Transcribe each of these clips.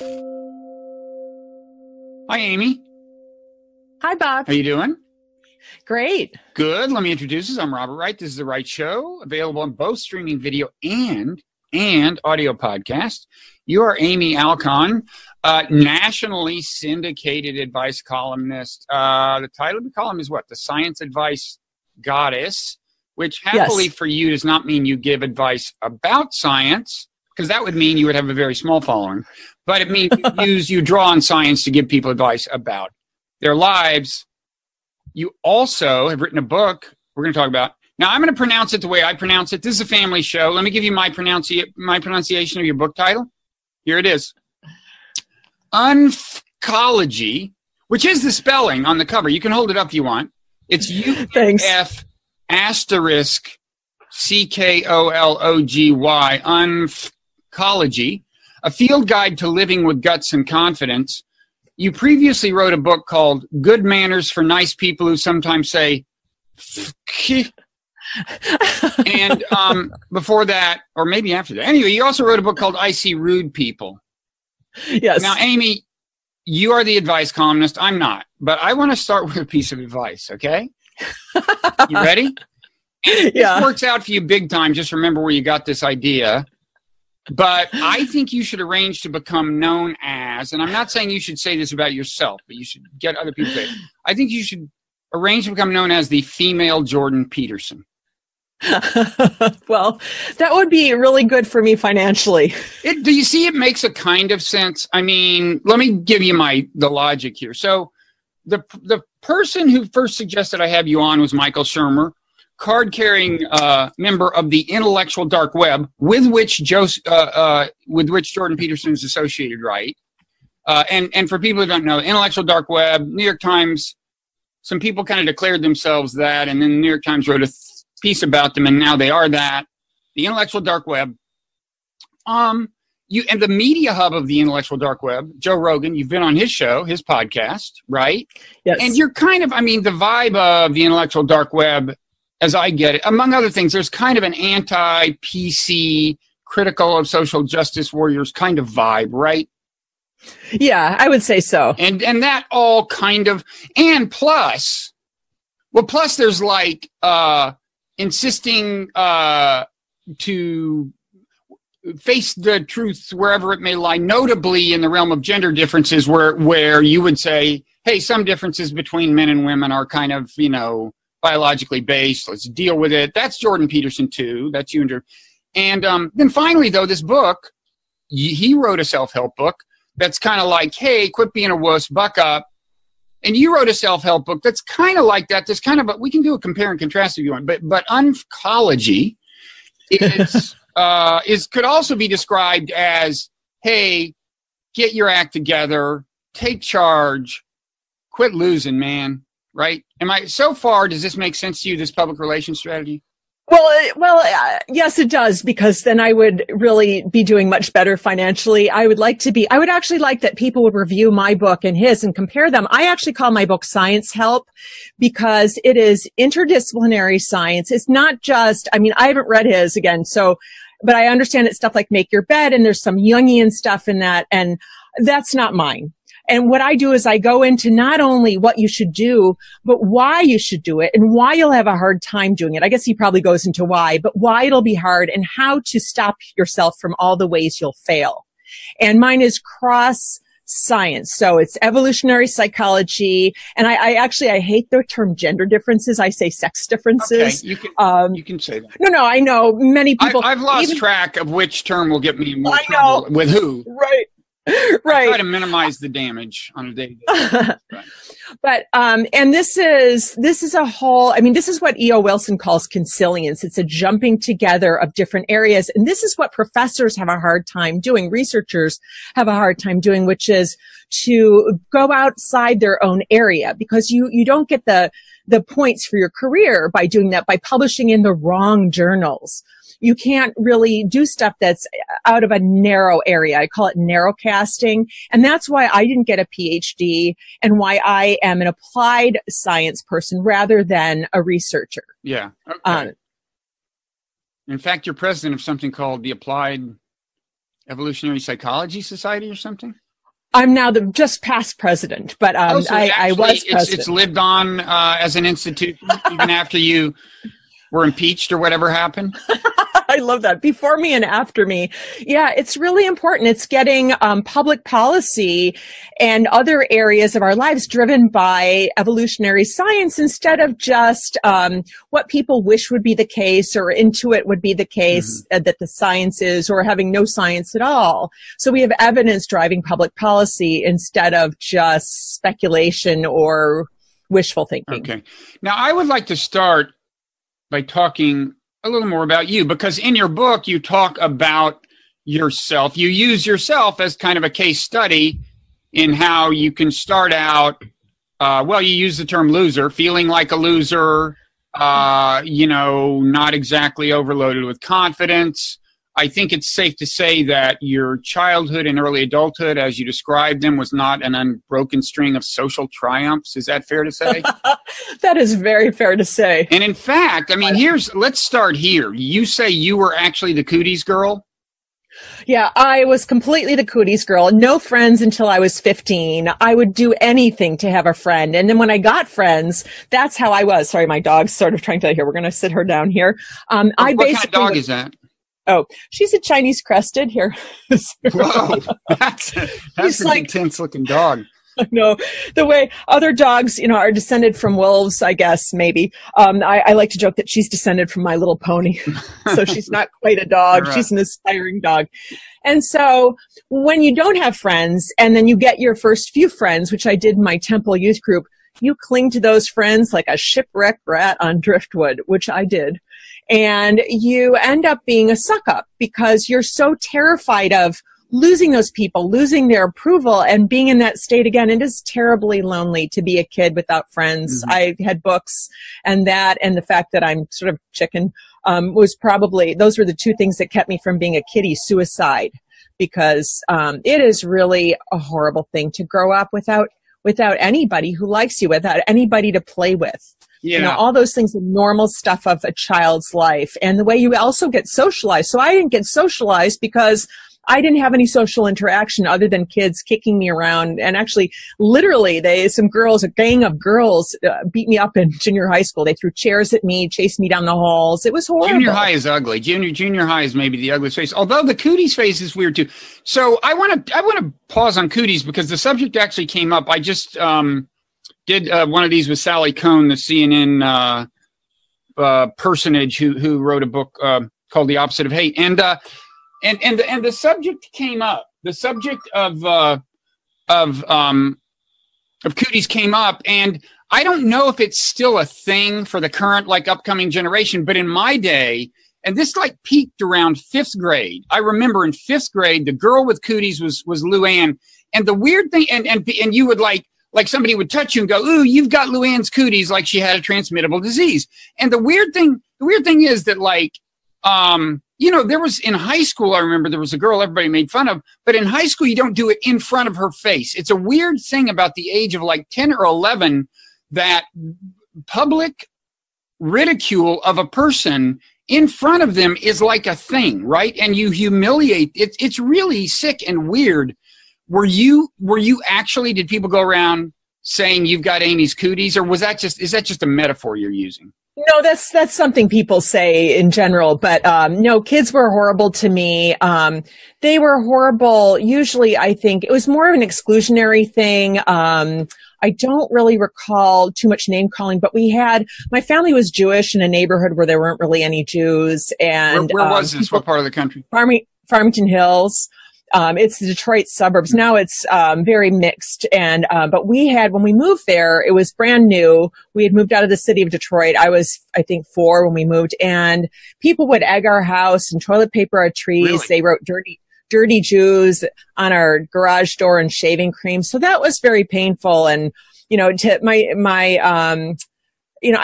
Hi, Amy. Hi, Bob. How you doing? Great. Good. Let me introduce us. I'm Robert Wright. This is The Wright Show, available on both streaming video and audio podcast. You are Amy Alkon, nationally syndicated advice columnist. The title of the column is what? The Science Advice Goddess, which happily for you does not mean you give advice about science, because that would mean you would have a very small following. But it means you draw on science to give people advice about their lives. You also have written a book we're going to talk about. Now, I'm going to pronounce it the way I pronounce it. This is a family show. Let me give you my pronunciation of your book title. Here it is. Ckology, which is the spelling on the cover. You can hold it up if you want. It's UF asterisk CKOLOGY, Ckology, a field guide to living with guts and confidence. You previously wrote a book called Good Manners for Nice People Who Sometimes Say and before that, or maybe after that. Anyway, you also wrote a book called I See Rude People. Yes. Now, Amy, you are the advice columnist. I'm not. But I want to start with a piece of advice, okay? You ready? And if this works out for you big time, just remember where you got this idea. But I think you should arrange to become known as, and I'm not saying you should say this about yourself, but you should get other people to say it. I think you should arrange to become known as the female Jordan Peterson. Well, that would be really good for me financially. Do you see it makes a kind of sense? I mean, let me give you the logic here. So the person who first suggested I have you on was Michael Shermer, card-carrying member of the intellectual dark web, with which Jordan Peterson is associated, right? And for people who don't know, intellectual dark web, New York Times, some people kind of declared themselves that, and then the New York Times wrote a piece about them, and now they are that. The intellectual dark web. And the media hub of the intellectual dark web, Joe Rogan, you've been on his show, his podcast, right? Yes. And you're kind of, the vibe of the intellectual dark web, as I get it, among other things, there's kind of an anti-PC, critical of social justice warriors kind of vibe, right? Yeah, I would say so. And that all kind of, and plus there's like insisting to face the truth wherever it may lie, notably in the realm of gender differences, where you would say, hey, some differences between men and women are kind of, biologically based. Let's deal with it. That's Jordan Peterson too. That's you and then finally, though, this book, he wrote a self-help book that's kind of like, hey, quit being a wuss, buck up. And you wrote a self-help book that's kind of like that. There's kind of we can do a compare and contrast if you want. But Ckology could also be described as, hey, get your act together, take charge, quit losing, man. Right? So far, does this make sense to you, this public relations strategy? Well, yes, it does, because then I would really be doing much better financially. I would actually like that people would review my book and his and compare them. I actually call my book Science Help because it is interdisciplinary science. It's not just, I haven't read his again, but I understand it's stuff like Make Your Bed, and there's some Jungian stuff in that, and that's not mine. And what I do is I go into not only what you should do, but why you should do it and why you'll have a hard time doing it. I guess he probably goes into why, but why it'll be hard and how to stop yourself from all the ways you'll fail. And mine is cross science. So it's evolutionary psychology. And I hate the term gender differences. I say sex differences. Okay, you can say that. No, I know many people. I've lost track of which term will get me more trouble with who. Right. Right. I try to minimize the damage on a day-to-day basis. Right. But, and this is a whole, this is what E.O. Wilson calls consilience. It's a jumping together of different areas. And this is what professors have a hard time doing. Researchers have a hard time doing, which is to go outside their own area, because you don't get the points for your career by doing that, by publishing in the wrong journals. You can't really do stuff that's out of a narrow area. I call it narrowcasting. And that's why I didn't get a PhD and why I am an applied science person rather than a researcher. Yeah. Okay. In fact, you're president of something called the Applied Evolutionary Psychology Society or something? I'm now the just past president, but So I was president. It's lived on as an institution even after you were impeached or whatever happened? I love that. Before me and after me. Yeah, it's really important. It's getting public policy and other areas of our lives driven by evolutionary science instead of just what people wish would be the case or intuit would be the case that the science is, or having no science at all. So we have evidence driving public policy instead of just speculation or wishful thinking. Okay. Now, I would like to start by talking a little more about you, because in your book, you talk about yourself. You use yourself as kind of a case study in how you can start out, you use the term loser, feeling like a loser, not exactly overloaded with confidence. I think it's safe to say that your childhood and early adulthood, as you described them, was not an unbroken string of social triumphs. Is that fair to say? That is very fair to say. And in fact, I mean, let's start here. You say you were actually the cooties girl? Yeah, I was completely the cooties girl. No friends until I was 15. I would do anything to have a friend. And then when I got friends, that's how I was. Sorry, my dog's sort of trying to hear. We're going to sit her down here. What kind of dog is that? Oh, she's a Chinese crested here. Whoa, that's an like, intense looking dog. No, the way other dogs, are descended from wolves, I guess, maybe. I like to joke that she's descended from My Little Pony. So she's not quite a dog. Right. She's an aspiring dog. And so when you don't have friends and then you get your first few friends, which I did in my temple youth group, you cling to those friends like a shipwrecked rat on driftwood, which I did. And you end up being a suck up because you're so terrified of losing those people, losing their approval, and being in that state again. It is terribly lonely to be a kid without friends. I had books, and the fact that I'm sort of chicken was probably, those were the two things that kept me from being a kiddie. Suicide, because it is really a horrible thing to grow up without anybody who likes you, without anybody to play with. Yeah. All those things, the normal stuff of a child's life, and the way you also get socialized. So I didn't get socialized because I didn't have any social interaction other than kids kicking me around. And actually, literally, a gang of girls beat me up in junior high school. They threw chairs at me, chased me down the halls. It was horrible. Junior high is ugly. Junior high is maybe the ugliest face. Although the cooties face is weird too. So I want to pause on cooties because the subject actually came up. I just did one of these with Sally Cohn, the CNN personage who wrote a book called The Opposite of Hate, and the subject came up. The subject of cooties came up, and I don't know if it's still a thing for the current upcoming generation, but in my day, and this peaked around fifth grade. I remember in fifth grade, the girl with cooties was Luann, and the weird thing, and you would like somebody would touch you and go, "Ooh, you've got Luann's cooties," like she had a transmittable disease. And the weird thing is that there was in high school, I remember there was a girl everybody made fun of, but in high school, you don't do it in front of her face. It's a weird thing about the age of 10 or 11 that public ridicule of a person in front of them is like a thing, right? And you humiliate. It's really sick and weird. Were you actually, did people go around saying you've got Amy's cooties, or is that just a metaphor you're using? No, that's something people say in general, but no, kids were horrible to me. They were horrible. Usually, I think it was more of an exclusionary thing. I don't really recall too much name calling, but my family was Jewish in a neighborhood where there weren't really any Jews. And where was this? What part of the country? Farmington Hills. It's the Detroit suburbs. Now it's very mixed. And but when we moved there, it was brand new. We had moved out of the city of Detroit. I was, I think, 4 when we moved, and people would egg our house and toilet paper our trees. Really? They wrote dirty Jews on our garage door and shaving cream. So that was very painful. And I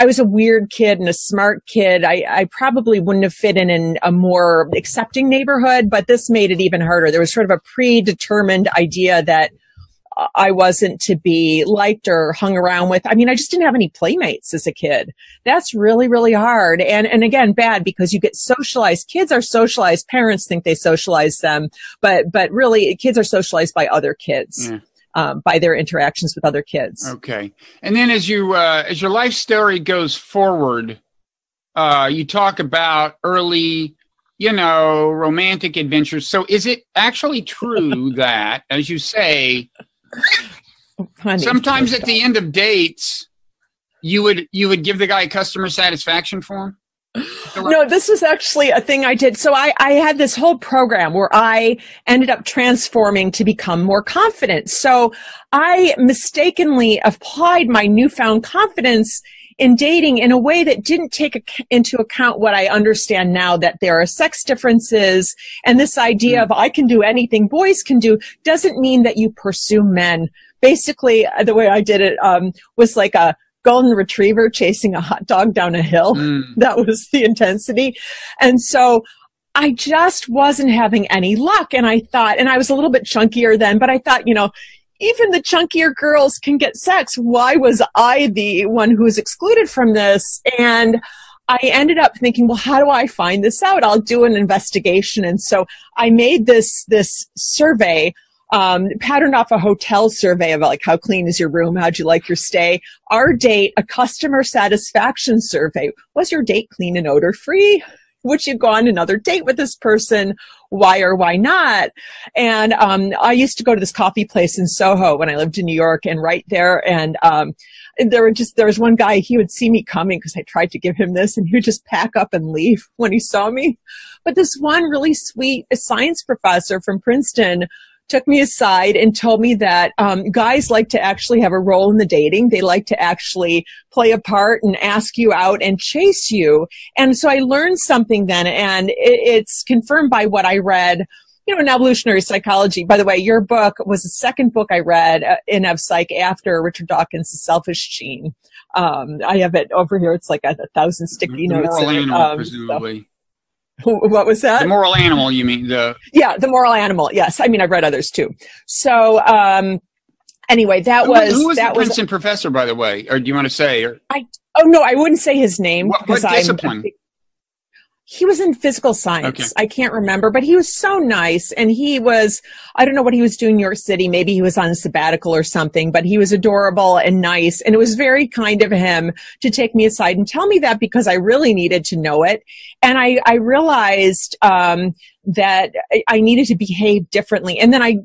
was a weird kid and a smart kid. I probably wouldn't have fit in a more accepting neighborhood, but this made it even harder. There was sort of a predetermined idea that I wasn't to be liked or hung around with. I mean, I just didn't have any playmates as a kid. That's really, really hard. And again, bad because you get socialized. Kids are socialized. Parents think they socialize them, but really kids are socialized by other kids. Yeah. By their interactions with other kids. Okay. And then as your life story goes forward, you talk about early, romantic adventures. So is it actually true that, as you say, sometimes at the end of dates, you would give the guy customer satisfaction form? No, this was actually a thing I did. So I had this whole program where I ended up transforming to become more confident. So I mistakenly applied my newfound confidence in dating in a way that didn't take into account what I understand now, that there are sex differences, and this idea of I can do anything boys can do doesn't mean that you pursue men. Basically, the way I did it was like a golden retriever chasing a hot dog down a hill. That was the intensity. And so I just wasn't having any luck. And I thought, and I was a little bit chunkier then, but I thought, even the chunkier girls can get sex. Why was I the one who was excluded from this? And I ended up thinking, well, how do I find this out? I'll do an investigation. And so I made this survey, patterned off a hotel survey of like, how clean is your room? How'd you like your stay? Our date, a customer satisfaction survey. Was your date clean and odor free? Would you go on another date with this person? Why or why not? And I used to go to this coffee place in Soho when I lived in New York, and right there, and there was one guy, he would see me coming because I tried to give him this, and he would just pack up and leave when he saw me. But this one really sweet science professor from Princeton took me aside and told me that guys like to actually have a role in the dating. They like to actually play a part and ask you out and chase you. And so I learned something then, and it's confirmed by what I read, in evolutionary psychology. By the way, your book was the second book I read in Ev Psych after Richard Dawkins' The Selfish Gene. I have it over here. It's like 1,000 sticky notes. Moral animal, presumably. What was that? The moral animal, you mean? Yeah, the moral animal. Yes. I mean, I've read others too. So, anyway, who was the Princeton professor, by the way? Or do you want to say? No, I wouldn't say his name. What discipline? He was in physical science. Okay. I can't remember, but he was so nice. And I don't know what he was doing in New York City. Maybe he was on a sabbatical or something, but he was adorable and nice. And it was very kind of him to take me aside and tell me that, because I really needed to know it. And I realized, that I needed to behave differently. And then I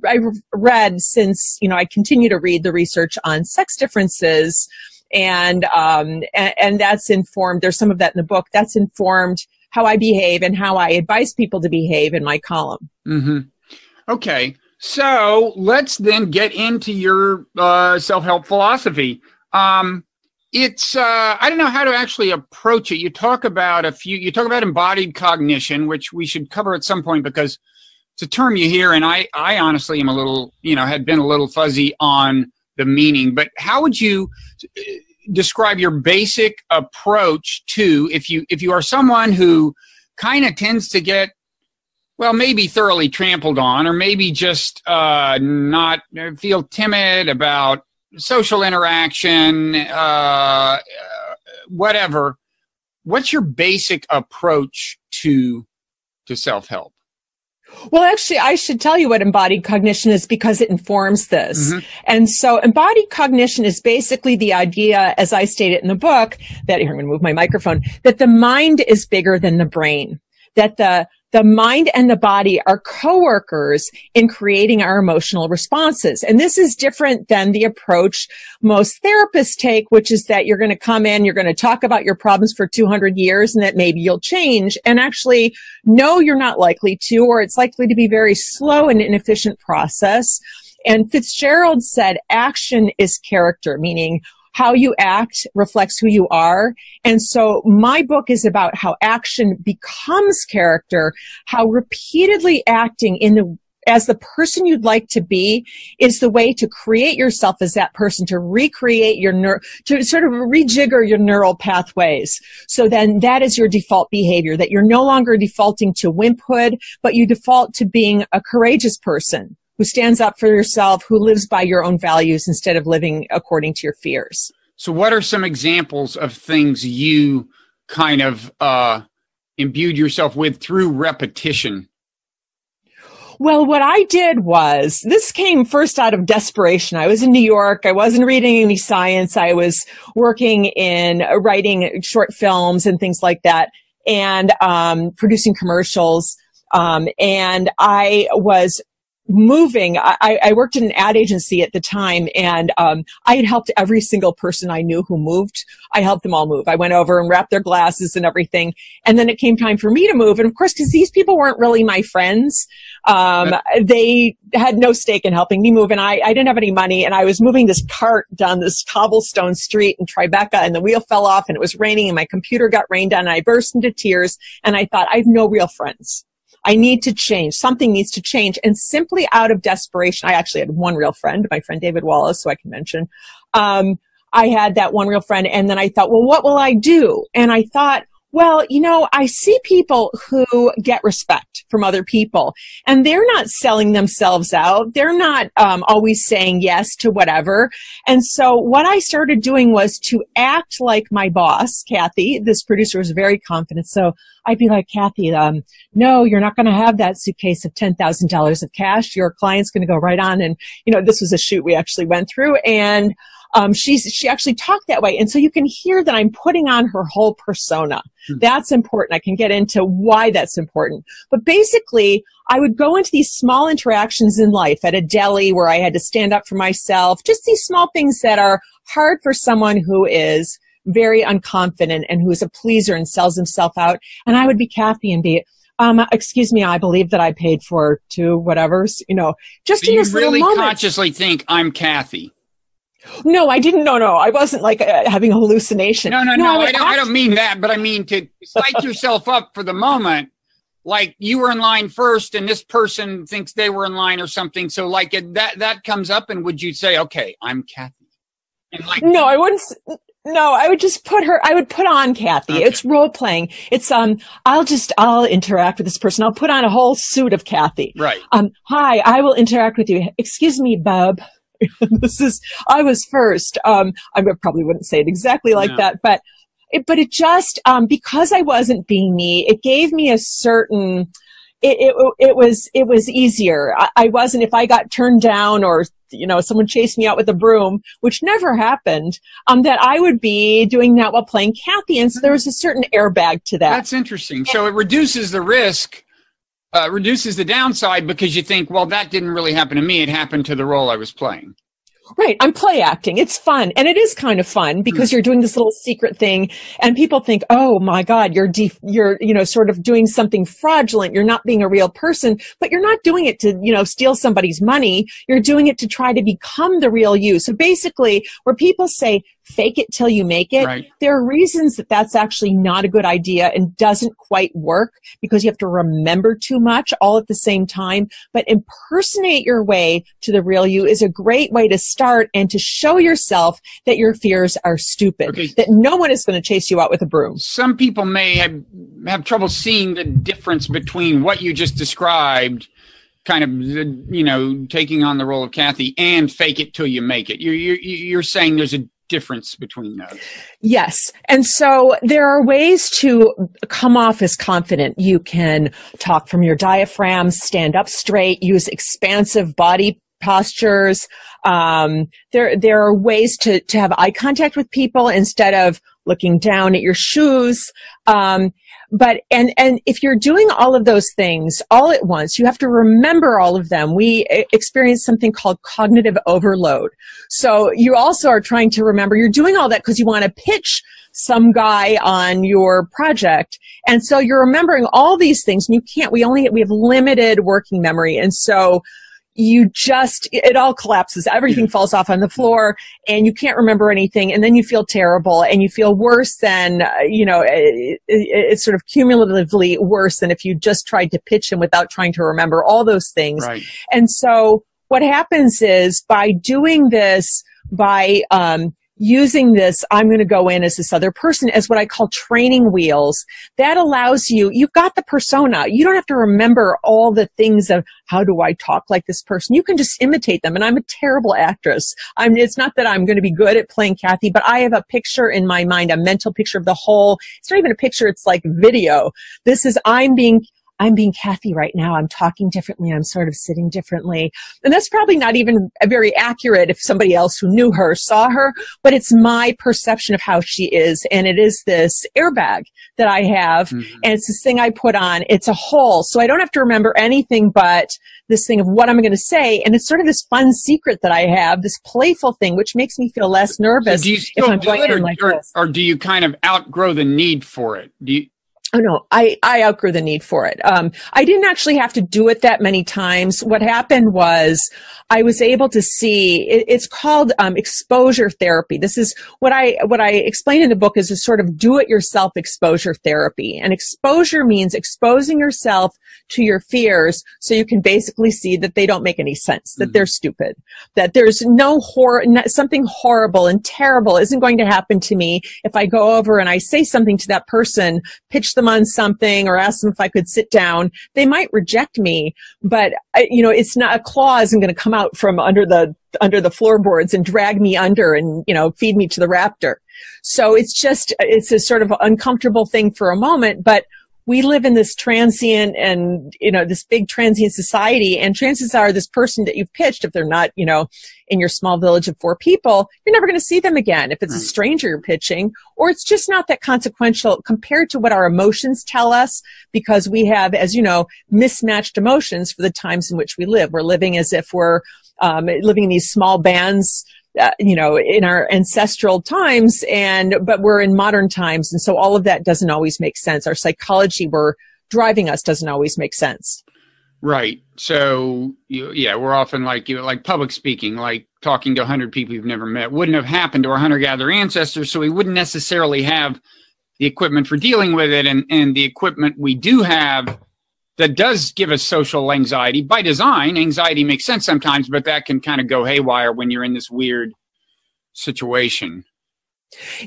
read, since, I continue to read the research on sex differences, and that's informed, there's some of that in the book, that's informed how I behave and how I advise people to behave in my column. Mm-hmm. Okay. So let's then get into your self-help philosophy. It's I don't know how to actually approach it. You talk about embodied cognition, which we should cover at some point, because it's a term you hear, and I honestly am a little, had been a little fuzzy on the meaning. But how would you describe your basic approach to, if you are someone who kind of tends to get, well, maybe thoroughly trampled on, or maybe just not feel timid about social interaction, whatever. What's your basic approach to self-help? Well, actually, I should tell you what embodied cognition is, because it informs this. Mm-hmm. And so embodied cognition is basically the idea, as I stated in the book, that, here, I'm going to move my microphone, that the mind is bigger than the brain, that the mind and the body are co-workers in creating our emotional responses. And this is different than the approach most therapists take, which is that you're going to come in, you're going to talk about your problems for 200 years, and that maybe you'll change. And actually, no, you're not likely to, or it's likely to be a very slow and inefficient process. And Fitzgerald said, action is character, meaning how you act reflects who you are. And so my book is about how action becomes character, how repeatedly acting as the person you'd like to be is the way to create yourself as that person, to recreate to sort of rejigger your neural pathways. So then that is your default behavior, that you're no longer defaulting to wimphood, but you default to being a courageous person, who stands up for yourself, who lives by your own values instead of living according to your fears. So what are some examples of things you kind of imbued yourself with through repetition? Well, what I did was, this came first out of desperation. I was in New York. I wasn't reading any science. I was working in writing short films and things like that, and producing commercials. And I was moving. I worked in an ad agency at the time, and I had helped every single person I knew who moved. I helped them all move. I went over and wrapped their glasses and everything. And then it came time for me to move. And of course, because these people weren't really my friends, they had no stake in helping me move. And I didn't have any money. And I was moving this cart down this cobblestone street in Tribeca, and the wheel fell off, and it was raining, and my computer got rained on, and I burst into tears. And I thought, I have no real friends. I need to change. Something needs to change. And simply out of desperation, I actually had one real friend, my friend David Wallace, who I can mention. I had that one real friend. And then I thought, well, what will I do? And I thought, well, you know, I see people who get respect from other people, and they're not selling themselves out. They're not always saying yes to whatever. And so what I started doing was to act like my boss, Kathy. This producer was very confident. So I'd be like, Kathy, no, you're not going to have that suitcase of $10,000 of cash. Your client's going to go right on. And, you know, this was a shoot we actually went through. And she actually talked that way. And so you can hear that I'm putting on her whole persona. That's important. I can get into why that's important. But basically, I would go into these small interactions in life at a deli where I had to stand up for myself, just these small things that are hard for someone who is very unconfident and who is a pleaser and sells himself out. And I would be Kathy and be, excuse me, I believe that I paid for two whatever's, you know, just so in this little moment. You really consciously think I'm Kathy? No, I didn't. No, I wasn't like having a hallucination. No. I don't mean that, but I mean to psych yourself up for the moment, like you were in line first, and this person thinks they were in line or something. So, like that comes up, and would you say, "Okay, I'm Kathy"? And like, no, I wouldn't. No, I would just put her. I would put on Kathy. Okay. It's role playing. It's I'll interact with this person. I'll put on a whole suit of Kathy. Right. Hi, I will interact with you. Excuse me, bub. I was first. I probably wouldn't say it exactly like that, but it just, because I wasn't being me, it gave me a certain, it was easier. I wasn't, if I got turned down or, you know, someone chased me out with a broom, which never happened, that I would be doing that while playing Kathy. And so there was a certain airbag to that. That's interesting. So it reduces the risk. Reduces the downside because you think, well, that didn't really happen to me. It happened to the role I was playing. Right. I'm play acting. It's fun. And it is kind of fun because you're doing this little secret thing and people think, oh my God, you're, you know, sort of doing something fraudulent. You're not being a real person, but you're not doing it to, you know, steal somebody's money. You're doing it to try to become the real you. So basically where people say, fake it till you make it. Right. There are reasons that that's actually not a good idea and doesn't quite work because you have to remember too much all at the same time. But impersonate your way to the real you is a great way to start and to show yourself that your fears are stupid, that no one is going to chase you out with a broom. Some people may have trouble seeing the difference between what you just described, kind of, you know, taking on the role of Kathy, and fake it till you make it. You're saying there's a difference between those. Yes. And so there are ways to come off as confident. You can talk from your diaphragm, stand up straight, use expansive body postures. There are ways to have eye contact with people instead of looking down at your shoes. But if you're doing all of those things all at once, you have to remember all of them. We experience something called cognitive overload. So you also are trying to remember, you're doing all that because you want to pitch some guy on your project. And so you're remembering all these things and you can't, we have limited working memory. And so it all collapses. Everything falls off on the floor and you can't remember anything. And then you feel terrible and you feel worse than, it's sort of cumulatively worse than if you just tried to pitch him without trying to remember all those things. Right. And so what happens is by doing this, by, using this, I'm going to go in as this other person, as what I call training wheels. That allows you've got the persona. You don't have to remember all the things of how do I talk like this person. You can just imitate them. And I'm a terrible actress. It's not that I'm going to be good at playing Kathy, but I have a picture in my mind, a mental picture of the whole. It's not even a picture. It's like video. This is, I'm being Kathy right now. I'm talking differently. I'm sort of sitting differently. And that's probably not even very accurate if somebody else who knew her saw her, but it's my perception of how she is. And it is this airbag that I have. Mm-hmm. And it's this thing I put on. It's a whole. So I don't have to remember anything but this thing of what I'm going to say. And it's sort of this fun secret that I have, this playful thing, which makes me feel less nervous. So do you still do it, or do you kind of outgrow the need for it? Oh, no, I outgrew the need for it. I didn't actually have to do it that many times. What happened was I was able to see, it's called exposure therapy. This is what I explain in the book is a sort of do-it-yourself exposure therapy. And exposure means exposing yourself to your fears so you can basically see that they don't make any sense, that they're stupid, that there's something horrible and terrible isn't going to happen to me if I go over and I say something to that person, pitch them on something or ask them if I could sit down. They might reject me, but it's not, a claw isn't going to come out from under the floorboards and drag me under and, feed me to the raptor. So it's a sort of uncomfortable thing for a moment, but we live in this transient and, this big transient society, and chances are this person that you've pitched, if they're not, in your small village of 4 people, you're never going to see them again if it's a stranger you're pitching, or it's just not that consequential compared to what our emotions tell us, because we have, as you know, mismatched emotions for the times in which we live. We're living as if we're living in these small bands, in our ancestral times, but we're in modern times. And so all of that doesn't always make sense. Our psychology we're driving us doesn't always make sense. Right. So, we're often like public speaking, like talking to 100 people you've never met wouldn't have happened to our hunter-gatherer ancestors. So we wouldn't necessarily have the equipment for dealing with it. And the equipment we do have that does give us social anxiety by design. Anxiety makes sense sometimes, but that can kind of go haywire when you're in this weird situation.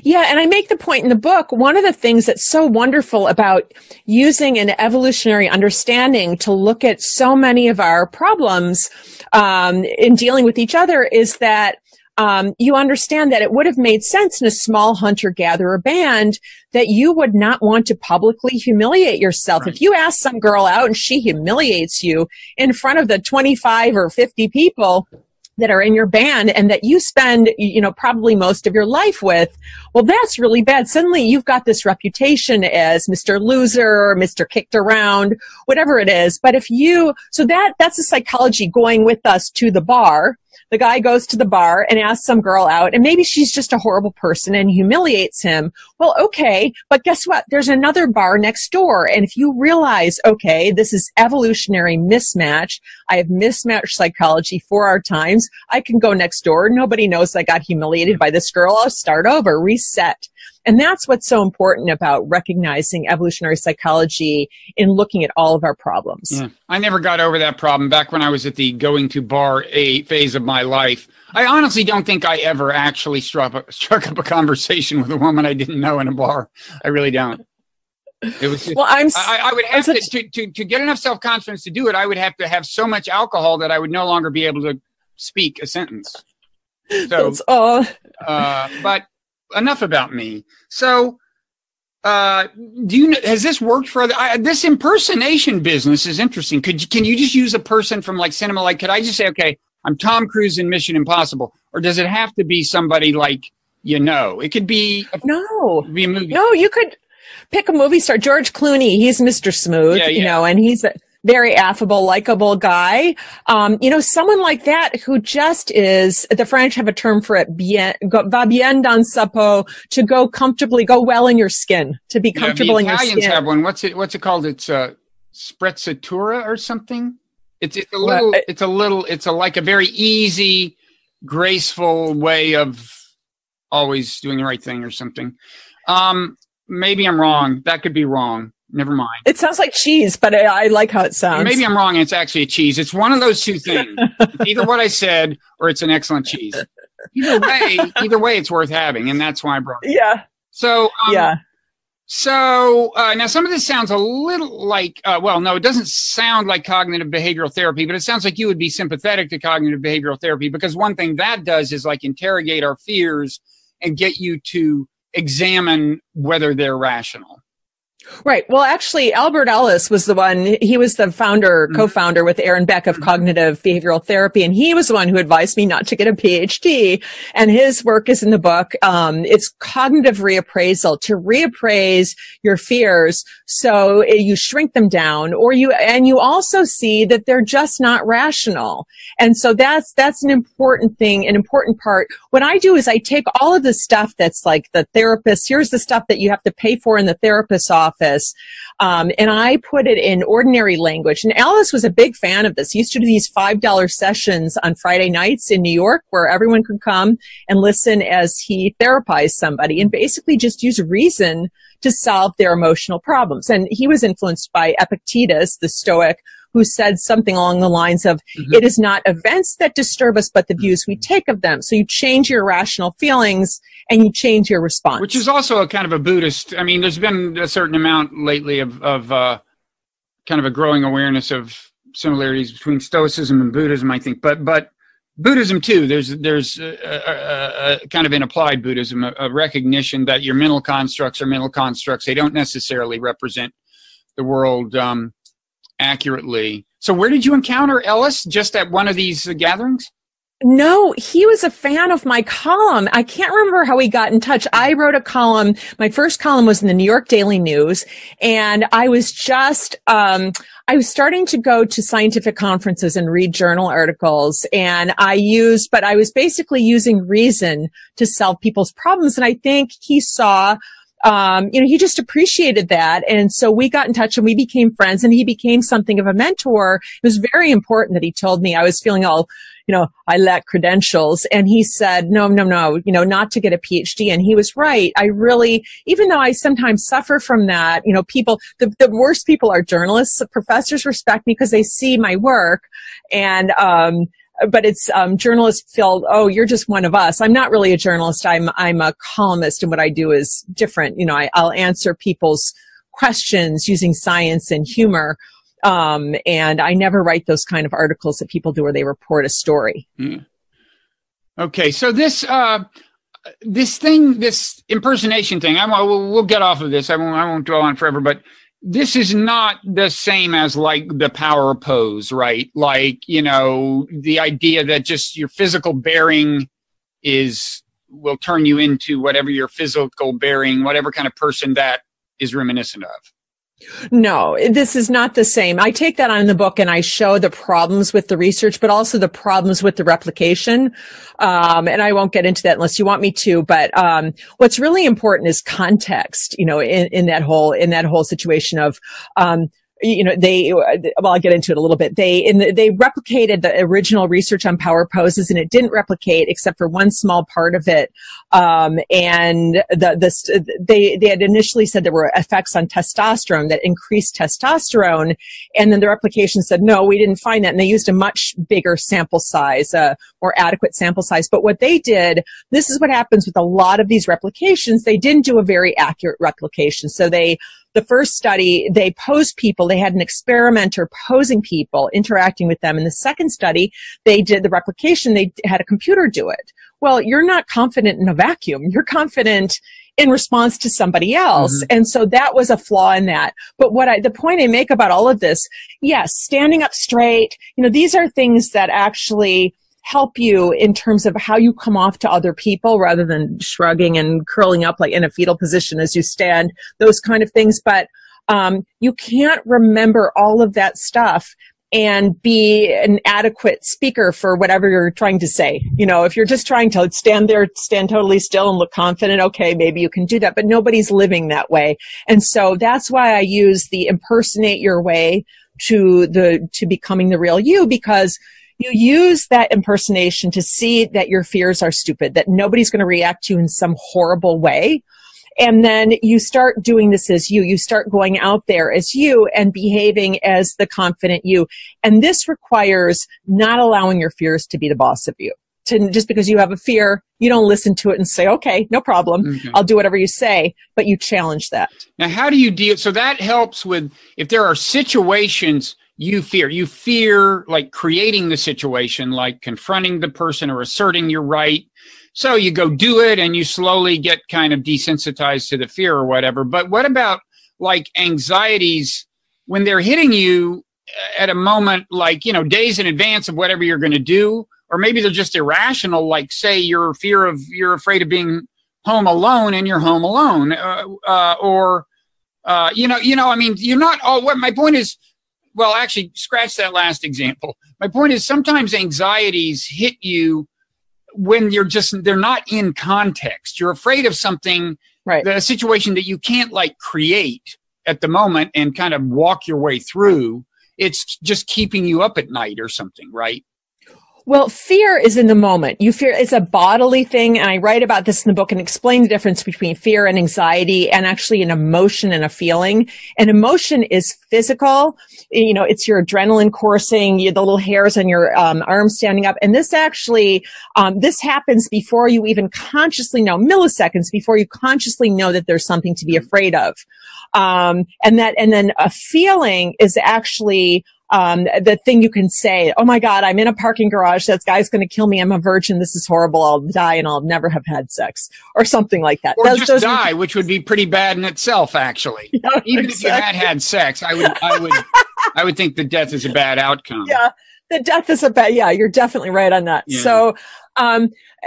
Yeah, and I make the point in the book, one of the things that's so wonderful about using an evolutionary understanding to look at so many of our problems in dealing with each other is that you understand that it would have made sense in a small hunter-gatherer band that you would not want to publicly humiliate yourself. Right. If you ask some girl out and she humiliates you in front of the 25 or 50 people that are in your band and that you spend, probably most of your life with, well, that's really bad. Suddenly you've got this reputation as Mr. Loser or Mr. Kicked Around, whatever it is. But that's a psychology going with us to the bar. The guy goes to the bar and asks some girl out, and maybe she's just a horrible person and humiliates him. Well, okay, but guess what? There's another bar next door. And if you realize, okay, this is evolutionary mismatch, I have mismatched psychology for our times, I can go next door. Nobody knows I got humiliated by this girl. I'll start over, reset. And that's what's so important about recognizing evolutionary psychology in looking at all of our problems. Yeah. I never got over that problem back when I was at the going to bar phase of my life. I honestly don't think I ever actually struck up a conversation with a woman I didn't know in a bar. I really don't. It was just, I would have to get enough self-confidence to do it. I would have to have so much alcohol that I would no longer be able to speak a sentence. So, but enough about me. So, has this worked for this impersonation business is interesting. Can you just use a person from like cinema? Like, could I just say, okay, I'm Tom Cruise in Mission Impossible, or does it have to be somebody like, it could be a movie. No, you could pick a movie star. George Clooney, he's Mr. Smooth, and he's a very affable, likable guy. Someone like that who just is, the French have a term for it, va bien dans sa peau, to go comfortably, go well in your skin, to be comfortable in your skin. The Italians have one. What's it called? It's sprezzatura or something. It's like a very easy, graceful way of always doing the right thing or something. Maybe I'm wrong. That could be wrong. Never mind. It sounds like cheese, but I like how it sounds. Maybe I'm wrong and it's actually a cheese. It's one of those two things. It's either what I said or it's an excellent cheese. either way, it's worth having, and that's why I brought it. Yeah. So, yeah. So now some of this sounds a little like, well, no, it doesn't sound like cognitive behavioral therapy, but it sounds like you would be sympathetic to cognitive behavioral therapy, because one thing that does is like interrogate our fears and get you to examine whether they're rational. Right. Well, actually, Albert Ellis was the one, he was the founder, co-founder with Aaron Beck of cognitive behavioral therapy. And he was the one who advised me not to get a PhD. And his work is in the book. It's cognitive reappraisal, to reappraise your fears. So you shrink them down, and you also see that they're just not rational. And so that's an important thing, an important part. What I do is I take all of the stuff that's like the therapist, here's the stuff that you have to pay for in the therapist's office. And I put it in ordinary language. And Alice was a big fan of this. He used to do these $5 sessions on Friday nights in New York where everyone could come and listen as he therapized somebody and basically just use reason to solve their emotional problems. And he was influenced by Epictetus, the Stoic, who said something along the lines of, it is not events that disturb us, but the views we take of them. So you change your rational feelings and you change your response. Which is also a kind of a Buddhist. I mean, there's been a certain amount lately of kind of a growing awareness of similarities between Stoicism and Buddhism, I think. But Buddhism too, there's a kind of in applied Buddhism, a recognition that your mental constructs are mental constructs. They don't necessarily represent the world accurately. So where did you encounter Ellis? Just at one of these gatherings? No, he was a fan of my column. I can't remember how we got in touch. I wrote a column. My first column was in the New York Daily News, and I was just, I was starting to go to scientific conferences and read journal articles, and I was basically using reason to solve people's problems. And I think he saw, he just appreciated that. And so we got in touch and we became friends, and he became something of a mentor. It was very important that he told me I was feeling all, I lack credentials. And he said, no, not to get a PhD. And he was right. I really, even though I sometimes suffer from that, people, the worst people are journalists. Professors respect me because they see my work. And, but it's, journalists feel, oh, you're just one of us. I'm not really a journalist. I'm a columnist, and what I do is different. I'll answer people's questions using science and humor. And I never write those kind of articles that people do where they report a story. Okay. So this impersonation thing, we'll get off of this. I won't dwell on forever, but this is not the same as like the power pose, right? Like, the idea that just your physical bearing will turn you into whatever your physical bearing, whatever kind of person that is reminiscent of. No, this is not the same. I take that on in the book and I show the problems with the research, but also the problems with the replication. And I won't get into that unless you want me to, but, what's really important is context, in that whole situation of, I'll get into it a little bit. They replicated the original research on power poses, and it didn't replicate except for one small part of it. And they had initially said there were effects on testosterone that increased testosterone. And then the replication said, no, we didn't find that. And they used a much bigger sample size, more adequate sample size. But what they did, this is what happens with a lot of these replications. They didn't do a very accurate replication. So the first study, they posed people. They had an experimenter posing people, interacting with them. In the second study, they did the replication. They had a computer do it. Well, you're not confident in a vacuum. You're confident in response to somebody else. Mm-hmm. And so that was a flaw in that. But the point I make about all of this, yes, standing up straight, these are things that actually help you in terms of how you come off to other people rather than shrugging and curling up like in a fetal position as you stand, those kind of things. But you can't remember all of that stuff and be an adequate speaker for whatever you're trying to say. If you're just trying to stand totally still and look confident, okay, maybe you can do that, but nobody's living that way. And so that's why I use the impersonate your way to becoming the real you, because you use that impersonation to see that your fears are stupid, that nobody's going to react to you in some horrible way. And then you start doing this as you. You start going out there as you and behaving as the confident you. And this requires not allowing your fears to be the boss of you. to just because you have a fear, you don't listen to it and say, okay, no problem. Okay. I'll do whatever you say, but you challenge that. Now, how do you deal? So that helps with, if there are situations you fear like creating the situation, like confronting the person or asserting your right. So you go do it and you slowly get kind of desensitized to the fear or whatever. But what about like anxieties when they're hitting you at a moment, like, days in advance of whatever you're going to do? Or maybe they're just irrational, like say you're afraid of being home alone and you're home alone. You're not all, what my point is, well, actually scratch that last example. My point is sometimes anxieties hit you when they're not in context. You're afraid of something, right, the situation that you can't like create at the moment and kind of walk your way through. It's just keeping you up at night or something, right? Well, fear is in the moment. You fear, it's a bodily thing. And I write about this in the book and explain the difference between fear and anxiety and actually an emotion and a feeling. An emotion is physical. It's your adrenaline coursing, the little hairs on your arms standing up. And this actually, this happens before you even consciously know, milliseconds before you consciously know that there's something to be afraid of. And then a feeling is actually, the thing you can say, oh my God, I'm in a parking garage. That guy's going to kill me. I'm a virgin. This is horrible. I'll die and I'll never have had sex or something like that. Or just die, which would be pretty bad in itself, actually. Yeah, even if you had sex, I would think the death is a bad outcome. Yeah. The death is yeah, you're definitely right on that. Yeah. So,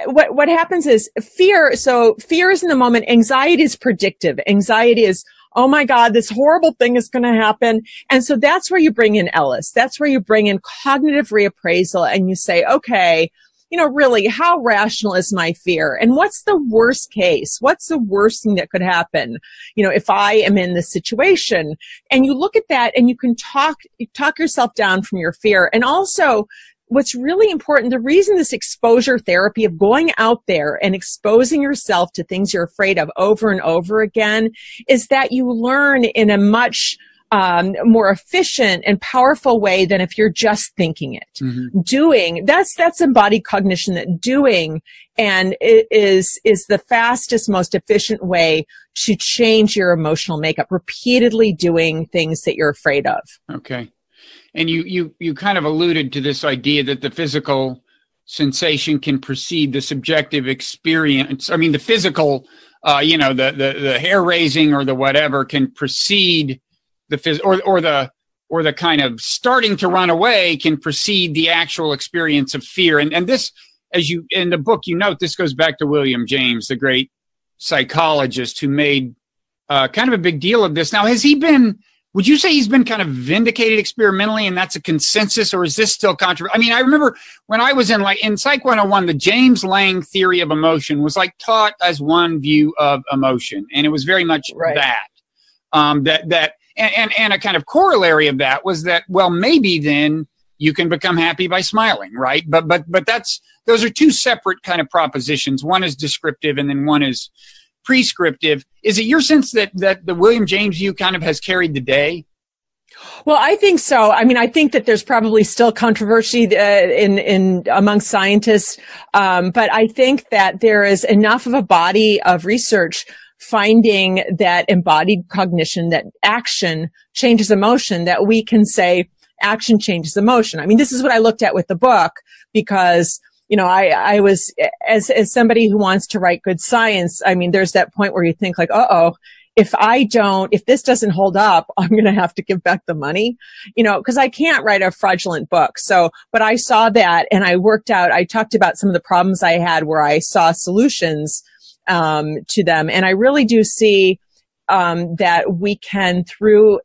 what happens is fear. So fear is in the moment. Anxiety is predictive. Anxiety is, oh my God, this horrible thing is going to happen. And so that's where you bring in Ellis. That's where you bring in cognitive reappraisal and you say, okay, really, how rational is my fear? And what's the worst case? What's the worst thing that could happen? If I am in this situation, and you look at that and you can talk yourself down from your fear. And also, what's really important, the reason this exposure therapy of going out there and exposing yourself to things you're afraid of over and over again is that you learn in a much more efficient and powerful way than if you're just thinking it. Mm-hmm. Doing, that's embodied cognition, that doing and it is the fastest, most efficient way to change your emotional makeup, repeatedly doing things that you're afraid of. Okay. And you kind of alluded to this idea that the physical sensation can precede the subjective experience. I mean, the physical, the hair raising or the whatever can precede the or the kind of starting to run away can precede the actual experience of fear. And this, as you in the book, you note, this goes back to William James, the great psychologist who made kind of a big deal of this. Now, would you say he's been kind of vindicated experimentally and that's a consensus, or is this still controversial? I mean, I remember when I was in Psych 101, the James Lang theory of emotion was taught as one view of emotion. And it was very much right. that. And a kind of corollary of that was that, well, maybe then you can become happy by smiling, right? But those are two separate kind of propositions. One is descriptive and then one is prescriptive. Is it your sense that the William James view kind of has carried the day? Well, I think so. I mean, I think that there's probably still controversy in among scientists, but I think that there is enough of a body of research finding that embodied cognition, that action changes emotion, that we can say action changes emotion. I mean, this is what I looked at with the book because I was, as somebody who wants to write good science, I mean, there's that point where you think if this doesn't hold up, I'm going to have to give back the money, because I can't write a fraudulent book. So, but I saw that and I talked about some of the problems I had where I saw solutions, to them. And I really do see, that we can through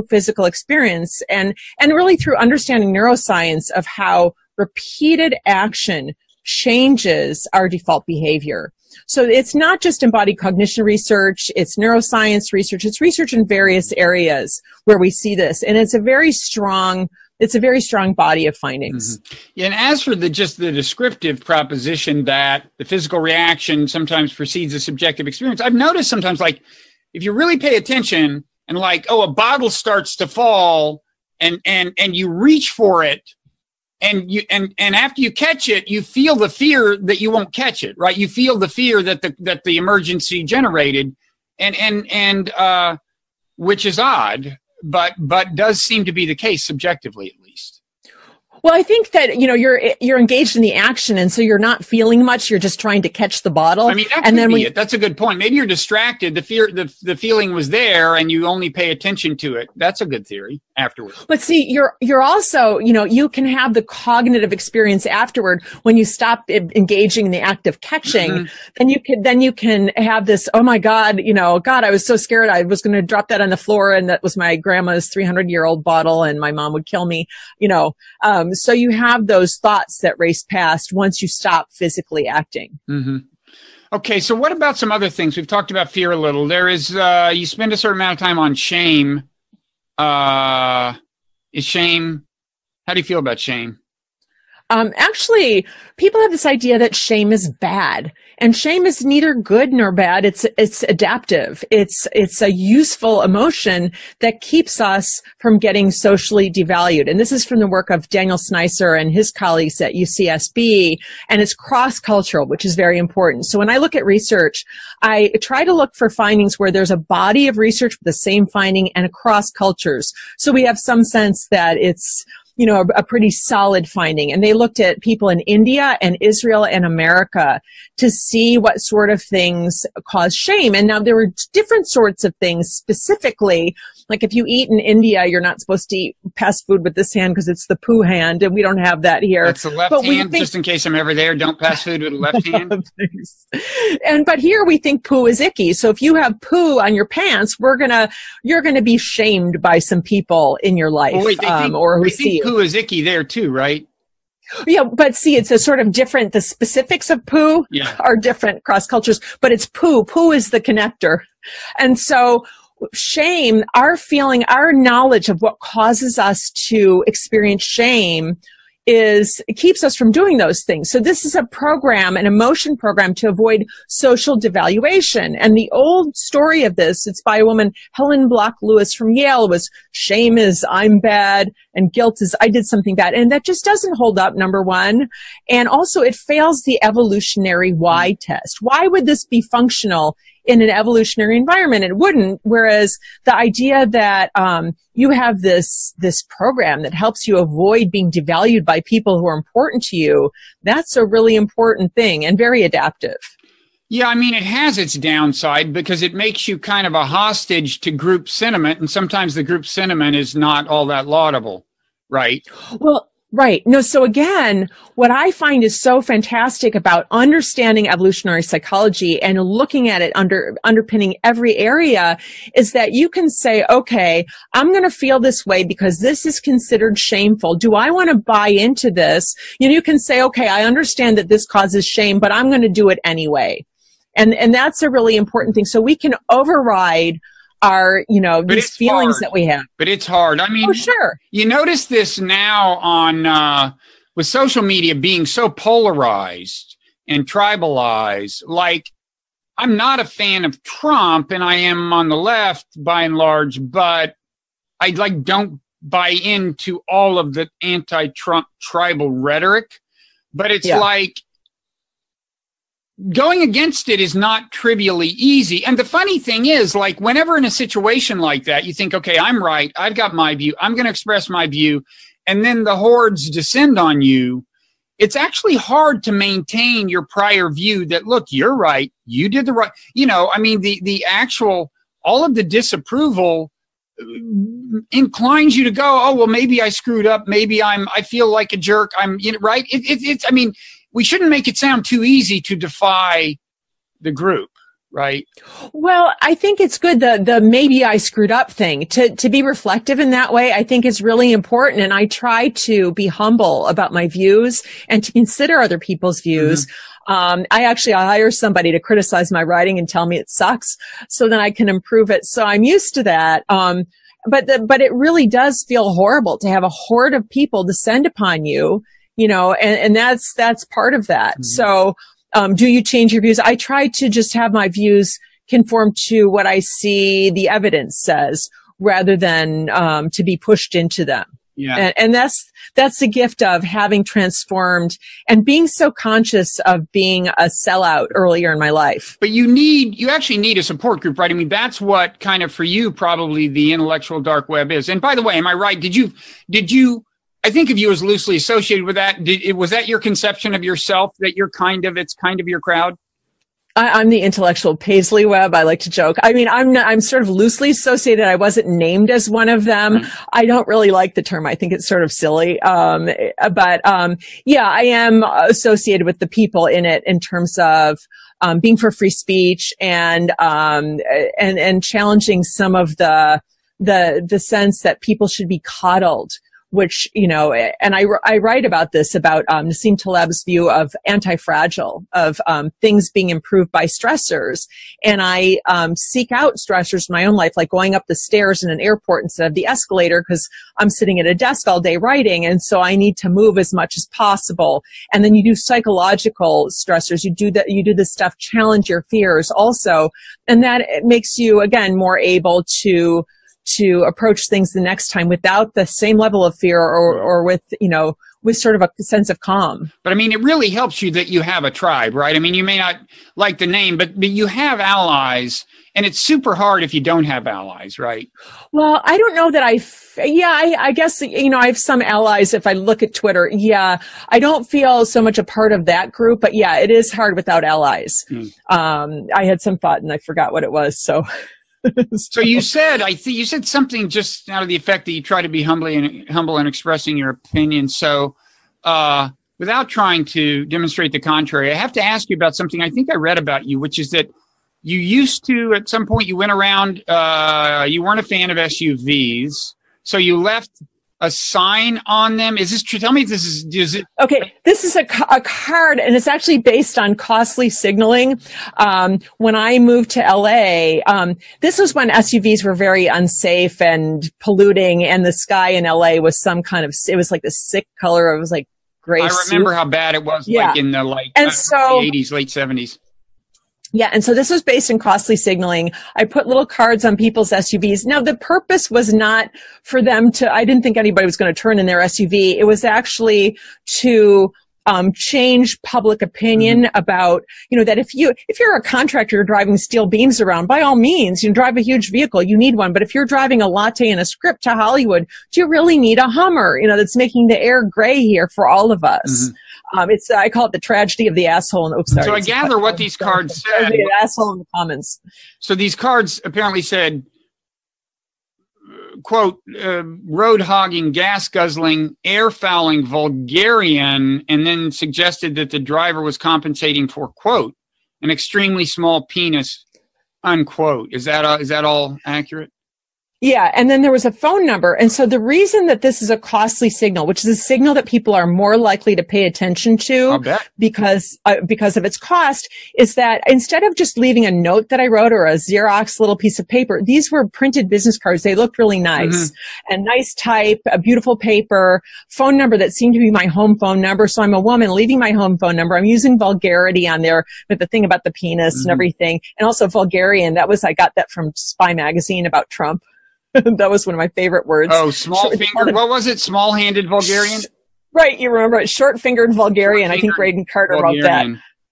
physical experience and really through understanding neuroscience of how repeated action changes our default behavior. So it's not just embodied cognition research, it's neuroscience research, it's research in various areas where we see this. And it's a very strong body of findings. Mm-hmm. Yeah, and as for the descriptive proposition that the physical reaction sometimes precedes the subjective experience, I've noticed sometimes if you really pay attention and a bottle starts to fall and you reach for it, and after you catch it, you feel the fear that you won't catch it, right? You feel the fear that the emergency generated, and which is odd, but does seem to be the case subjectively, at least. Well, I think that, you're engaged in the action, and so you're not feeling much. You're just trying to catch the bottle. I mean, that could be it. That's a good point. Maybe you're distracted. The feeling was there, and you only pay attention to it. That's a good theory afterwards. But see, you're also, you can have the cognitive experience afterward when you stop engaging in the act of catching. Mm-hmm. Then you can have this, oh my God, God, I was so scared. I was going to drop that on the floor, and that was my grandma's 300-year-old bottle, and my mom would kill me, So you have those thoughts that race past once you stop physically acting. Mm-hmm. Okay, so what about some other things? We've talked about fear a little. There is, you spend a certain amount of time on shame. Is shame, how do you feel about shame? Actually, people have this idea that shame is bad, and shame is neither good nor bad. It's adaptive. It's a useful emotion that keeps us from getting socially devalued. And this is from the work of Daniel Sneisser and his colleagues at UCSB, and it's cross-cultural, which is very important. So when I look at research, I try to look for findings where there's a body of research with the same finding and across cultures. So we have some sense that it's a pretty solid finding. And they looked at people in India and Israel and America to see what sort of things cause shame. And now there were different sorts of things specifically. Like if you eat in India, you're not supposed to pass food with this hand because it's the poo hand, and we don't have that here. That's the left hand, just in case I'm ever there. Don't pass food with the left hand. But here we think poo is icky. So if you have poo on your pants, you're gonna be shamed by some people in your life, or who see you. Poo is icky there too, right? Yeah, but see, it's a sort of different, the specifics of poo are different across cultures, but it's poo. Poo is the connector. And so shame, our knowledge of what causes us to experience shame it keeps us from doing those things. So this is a program, an emotion program to avoid social devaluation. And the old story of this, it's by a woman, Helen Block Lewis from Yale, was shame is I'm bad and guilt is I did something bad. And that just doesn't hold up, number one. And also it fails the evolutionary why test. Why would this be functional in an evolutionary environment? It wouldn't. Whereas the idea that you have this program that helps you avoid being devalued by people who are important to you, that's a really important thing and very adaptive. Yeah, I mean, it has its downside because it makes you kind of a hostage to group sentiment, and sometimes the group sentiment is not all that laudable, right? Well, right. No, so again, what I find is so fantastic about understanding evolutionary psychology and looking at it underpinning every area is that you can say, okay, I'm going to feel this way because this is considered shameful. Do I want to buy into this? You can say, okay, I understand that this causes shame, but I'm going to do it anyway. And that's a really important thing. So we can override our, these feelings that we have. But it's hard. I mean, oh, sure. You notice this now on, with social media being so polarized and tribalized. Like, I'm not a fan of Trump, and I am on the left by and large, but I don't buy into all of the anti-Trump tribal rhetoric. But it's like, going against it is not trivially easy. And the funny thing is, like, whenever in a situation like that, you think, okay, I'm right. I've got my view. I'm going to express my view. And then the hordes descend on you. It's actually hard to maintain your prior view that, look, you're right. You did the right. I mean, the actual, all of the disapproval inclines you to go, oh, well, maybe I screwed up. Maybe I feel like a jerk. Right. I mean, we shouldn't make it sound too easy to defy the group, right? Well, I think it's good, the maybe I screwed up thing, to be reflective in that way, I think is really important. And I try to be humble about my views and to consider other people's views. Mm-hmm. I hire somebody to criticize my writing and tell me it sucks so then I can improve it. So I'm used to that. But it really does feel horrible to have a horde of people descend upon you. And that's part of that. Mm-hmm. So, do you change your views? I try to just have my views conform to what I see the evidence says rather than, to be pushed into them. Yeah. And that's the gift of having transformed and being so conscious of being a sellout earlier in my life. But you actually need a support group, right? I mean, that's what kind of for you probably the intellectual dark web is. And by the way, am I right? Did you I think of you as loosely associated with that. Was that your conception of yourself, that it's kind of your crowd? I'm the intellectual Paisley web. I like to joke. I mean, I'm sort of loosely associated. I wasn't named as one of them. Right. I don't really like the term. I think it's sort of silly. But I am associated with the people in it in terms of being for free speech and challenging some of the sense that people should be coddled, which, and I write about this, about Nassim Taleb's view of anti-fragile, of things being improved by stressors. And I seek out stressors in my own life, like going up the stairs in an airport instead of the escalator, because I'm sitting at a desk all day writing, and so I need to move as much as possible. And then you do psychological stressors. You do this stuff, challenge your fears also. And that makes you, again, more able to approach things the next time without the same level of fear or with sort of a sense of calm. But I mean, it really helps you that you have a tribe, right? I mean, you may not like the name, but you have allies, and it's super hard if you don't have allies, right? Well, I don't know that I guess, I have some allies if I look at Twitter. Yeah, I don't feel so much a part of that group, but yeah, it is hard without allies. I had some thought and I forgot what it was, so... So you said, you said something just out of the effect that you try to be humble in expressing your opinion. So, without trying to demonstrate the contrary, I have to ask you about something I think I read about you, which is that you used to, at some point you went around, you weren't a fan of SUVs. So you left a sign on them. Is this true? Tell me if this is it? Okay. This is a card, and it's actually based on costly signaling. When I moved to LA, this was when SUVs were very unsafe and polluting, and the sky in LA was it was like the sick color. It was like gray. I remember how bad it was, like in the the 80s, late 70s. Yeah. And so this was based in costly signaling. I put little cards on people's SUVs. Now, the purpose was not for them I didn't think anybody was going to turn in their SUV. It was actually to change public opinion about, that if you're a contractor driving steel beams around, by all means, you drive a huge vehicle, you need one. But if you're driving a latte and a script to Hollywood, do you really need a Hummer, that's making the air gray here for all of us? I call it the tragedy of the asshole. So I gather what these cards said. The asshole in the comments. So these cards apparently said, quote, road hogging, gas guzzling, air fouling, vulgarian, and then suggested that the driver was compensating for, quote, an extremely small penis, unquote. Is that all accurate? Yeah. And then there was a phone number. And so the reason that this is a costly signal, which is a signal that people are more likely to pay attention to because of its cost, is that instead of just leaving a note that I wrote or a Xerox little piece of paper, these were printed business cards. They looked really nice and nice type, a beautiful paper, phone number that seemed to be my home phone number. So I'm a woman leaving my home phone number. I'm using vulgarity on there with the thing about the penis and everything. And also vulgarian. I got that from Spy Magazine about Trump. That was one of my favorite words. Oh, small-fingered. What was it? Small-handed vulgarian? Right. You remember it. Short-fingered vulgarian. I think Braden Carter wrote that.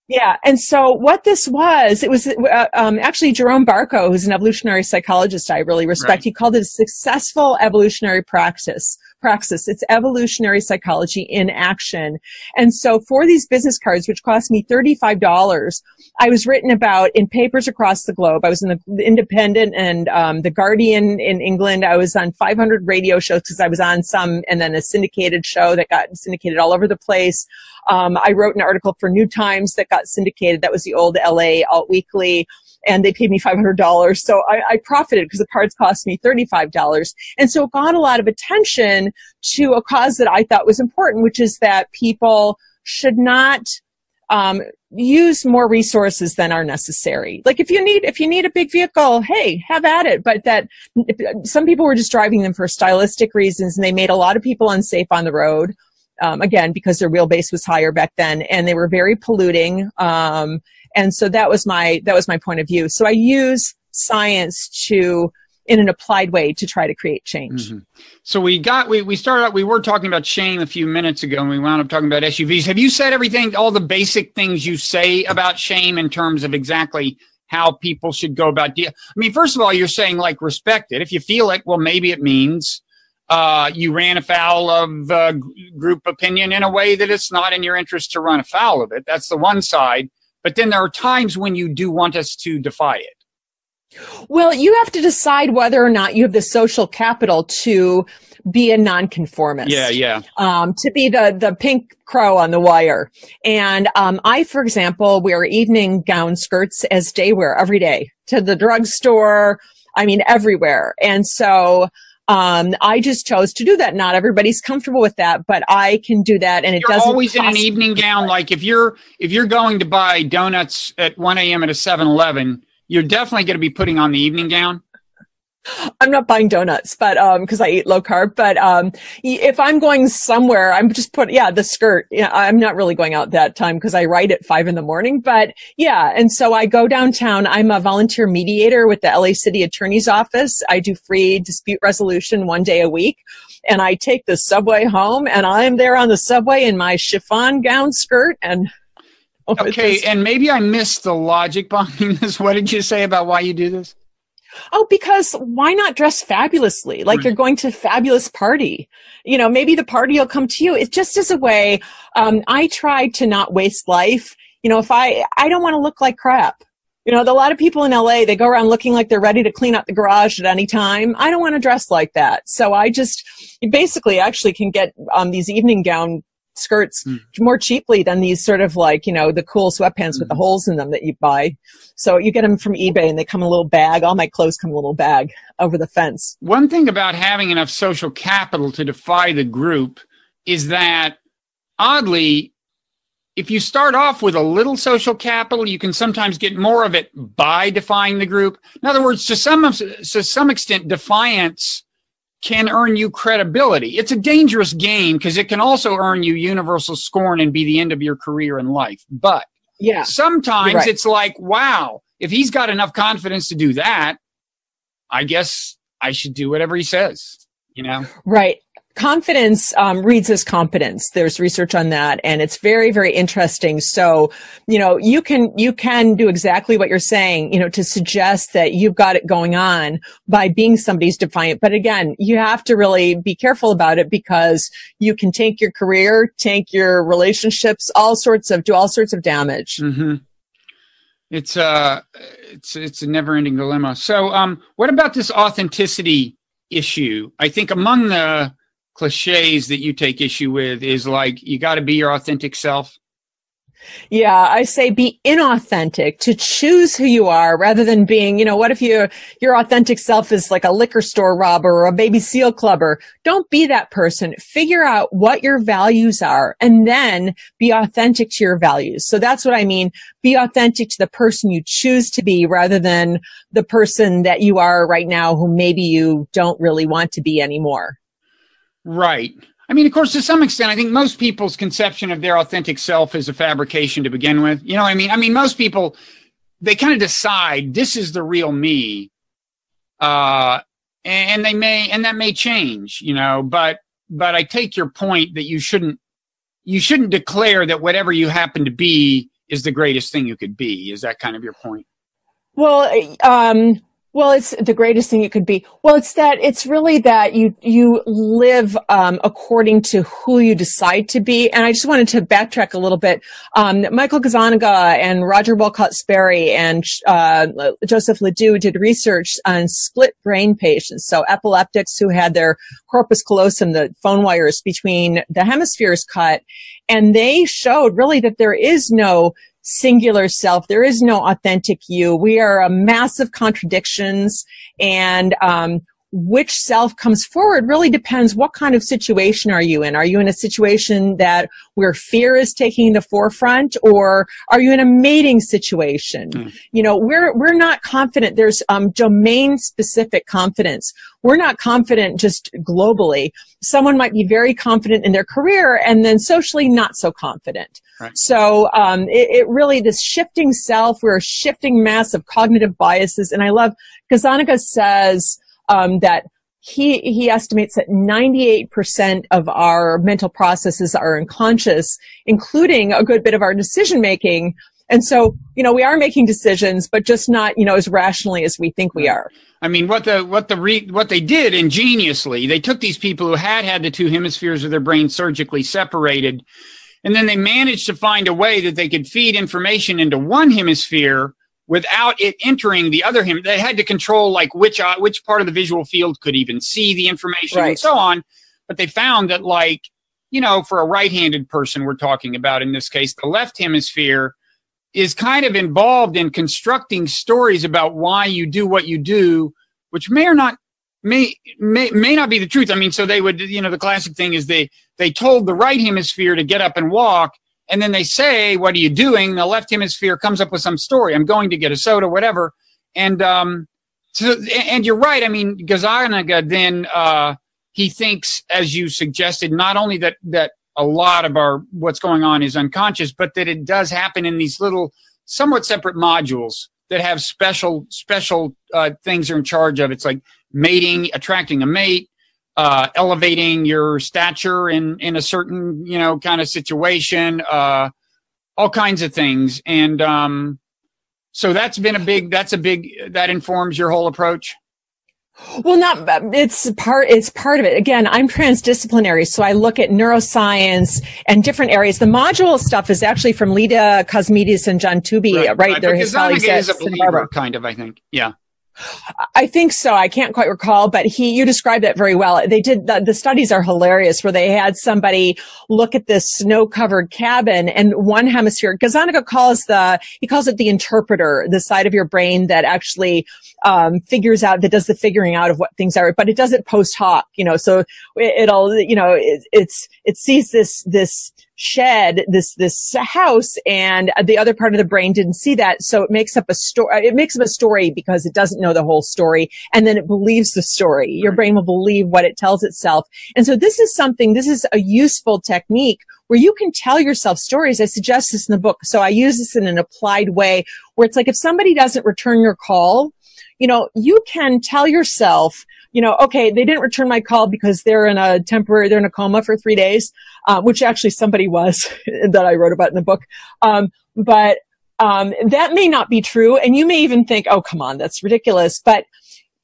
Yeah. And so what this was, it was actually Jerome Barco, who's an evolutionary psychologist I really respect. Right. He called it a successful evolutionary praxis. It's evolutionary psychology in action. And so for these business cards, which cost me $35, I was written about in papers across the globe. I was in the Independent and the Guardian in England. I was on 500 radio shows because I was on some, and then a syndicated show that got syndicated all over the place. I wrote an article for New Times that got syndicated. That was the old LA Alt Weekly. And they paid me $500. So I profited because the cards cost me $35. And so it got a lot of attention to a cause that I thought was important, which is that people should not use more resources than are necessary. Like if you need a big vehicle, hey, have at it. But that some people were just driving them for stylistic reasons, and they made a lot of people unsafe on the road. Again, because their wheelbase was higher back then, and they were very polluting. And so that was my point of view. So I use science to in an applied way to try to create change. Mm-hmm. So we started out, we were talking about shame a few minutes ago, and we wound up talking about SUVs. Have you said everything, all the basic things you say about shame in terms of exactly how people should go about I mean, first of all, you're saying like respect it. If you feel it, well, maybe it means you ran afoul of group opinion in a way that it's not in your interest to run afoul of it. That's the one side. But then there are times when you do want us to defy it. Well, you have to decide whether or not you have the social capital to be a nonconformist. Yeah. To be the pink crow on the wire. And I, for example, wear evening gown skirts as day wear every day to the drugstore. I mean, everywhere. And so I just chose to do that. Not everybody's comfortable with that, but I can do that, and it you're doesn't. Always in an evening gown. Like if you're going to buy donuts at 1 a.m. at a 7-Eleven, you're definitely going to be putting on the evening gown. I'm not buying donuts, but because I eat low carb. But if I'm going somewhere, I'm just the skirt. Yeah, I'm not really going out that time because I write at 5 a.m. But yeah, and so I go downtown. I'm a volunteer mediator with the LA City Attorney's Office. I do free dispute resolution 1 day a week, and I take the subway home, and I'm there on the subway in my chiffon gown skirt and. Okay, and maybe I missed the logic behind this. What did you say about why you do this? Oh, because why not dress fabulously? Like you're going to a fabulous party. You know, maybe the party will come to you. It just is a way. I try to not waste life. You know, if I don't want to look like crap. You know, a lot of people in LA, they go around looking like they're ready to clean up the garage at any time. I don't want to dress like that. So you basically actually can get these evening gown skirts more cheaply than these sort of like, you know, the cool sweatpants with the holes in them that you buy. So you get them from eBay and they come in a little bag. All my clothes come in a little bag over the fence. One thing about having enough social capital to defy the group is that, oddly, if you start off with a little social capital, you can sometimes get more of it by defying the group. In other words, to some extent, defiance can earn you credibility. It's a dangerous game because it can also earn you universal scorn and be the end of your career in life. But sometimes it's like, wow, if he's got enough confidence to do that, I guess I should do whatever he says, you know? Right. Confidence reads as competence. There's research on that, and it's very, very interesting. So, you know, you can do exactly what you're saying, you know, to suggest that you've got it going on by being somebody's defiant. But again, you have to really be careful about it because you can tank your career, tank your relationships, do all sorts of damage. Mm-hmm. It's a never-ending dilemma. So, what about this authenticity issue? I think among the cliches that you take issue with is like, you got to be your authentic self. Yeah, I say be inauthentic, to choose who you are rather than being, you know, what if your authentic self is like a liquor store robber or a baby seal clubber? Don't be that person. Figure out what your values are and then be authentic to your values. So that's what I mean. Be authentic to the person you choose to be rather than the person that you are right now who maybe you don't really want to be anymore. Right. I mean, of course, to some extent, I think most people's conception of their authentic self is a fabrication to begin with. You know what I mean? I mean, most people, they kind of decide this is the real me. And that may change, you know, but I take your point that you shouldn't declare that whatever you happen to be is the greatest thing you could be. Is that kind of your point? Well, it's the greatest thing you could be. Well, it's really that you live, according to who you decide to be. And I just wanted to backtrack a little bit. Michael Gazzaniga and Roger Wolcott Sperry and, Joseph Ledoux did research on split brain patients. So epileptics who had their corpus callosum, the phone wires between the hemispheres cut. And they showed really that there is no singular self. There is no authentic you. We are a mass of contradictions, and which self comes forward really depends. What kind of situation are you in? Are you in a situation that where fear is taking the forefront, or are you in a mating situation? You know, we're not confident. There's domain specific confidence. We're not confident just globally. Someone might be very confident in their career and then socially not so confident. Right. So it really, this shifting self, we're a shifting mass of cognitive biases. And I love, Gazzaniga says, that he estimates that 98% of our mental processes are unconscious, including a good bit of our decision making. And so, we are making decisions, but just not, as rationally as we think we are. I mean, what they did ingeniously, they took these people who had the two hemispheres of their brain surgically separated, and then they managed to find a way that they could feed information into one hemisphere without it entering the other hemisphere. They had to control like which part of the visual field could even see the information and so on. But they found that, like, for a right-handed person we're talking about in this case, the left hemisphere is kind of involved in constructing stories about why you do what you do, which may not be the truth. I mean, so they would, the classic thing is they told the right hemisphere to get up and walk, and then they say, "What are you doing?" The left hemisphere comes up with some story. "I'm going to get a soda," whatever. And and you're right. I mean, Gazzaniga then he thinks, as you suggested, not only that a lot of what's going on is unconscious, but that it does happen in these little, somewhat separate modules that have special things are in charge of. It's like mating, attracting a mate, elevating your stature in a certain, kind of situation, all kinds of things. And so that informs your whole approach. Well, it's part of it. Again, I'm transdisciplinary, so I look at neuroscience and different areas. The module stuff is actually from Lida Cosmides and John Tooby, right? They're his colleagues is a believer, kind of, I think. Yeah. I think so. I can't quite recall, but you described that very well. They did, the studies are hilarious where they had somebody look at this snow-covered cabin, and one hemisphere, Gazzaniga calls it the interpreter, the side of your brain that actually that does the figuring out of what things are, but it does it post hoc, so it sees this shed, this house, and the other part of the brain didn't see that, so it makes up a story because it doesn't know the whole story, and then it believes the story. Your brain will believe what it tells itself. And so this is a useful technique where you can tell yourself stories. I suggest this in the book. So I use this in an applied way where it's like, if somebody doesn't return your call, you can tell yourself, okay, they didn't return my call because they're in a coma for 3 days, which actually somebody was that I wrote about in the book. But that may not be true. And you may even think, oh, come on, that's ridiculous. But,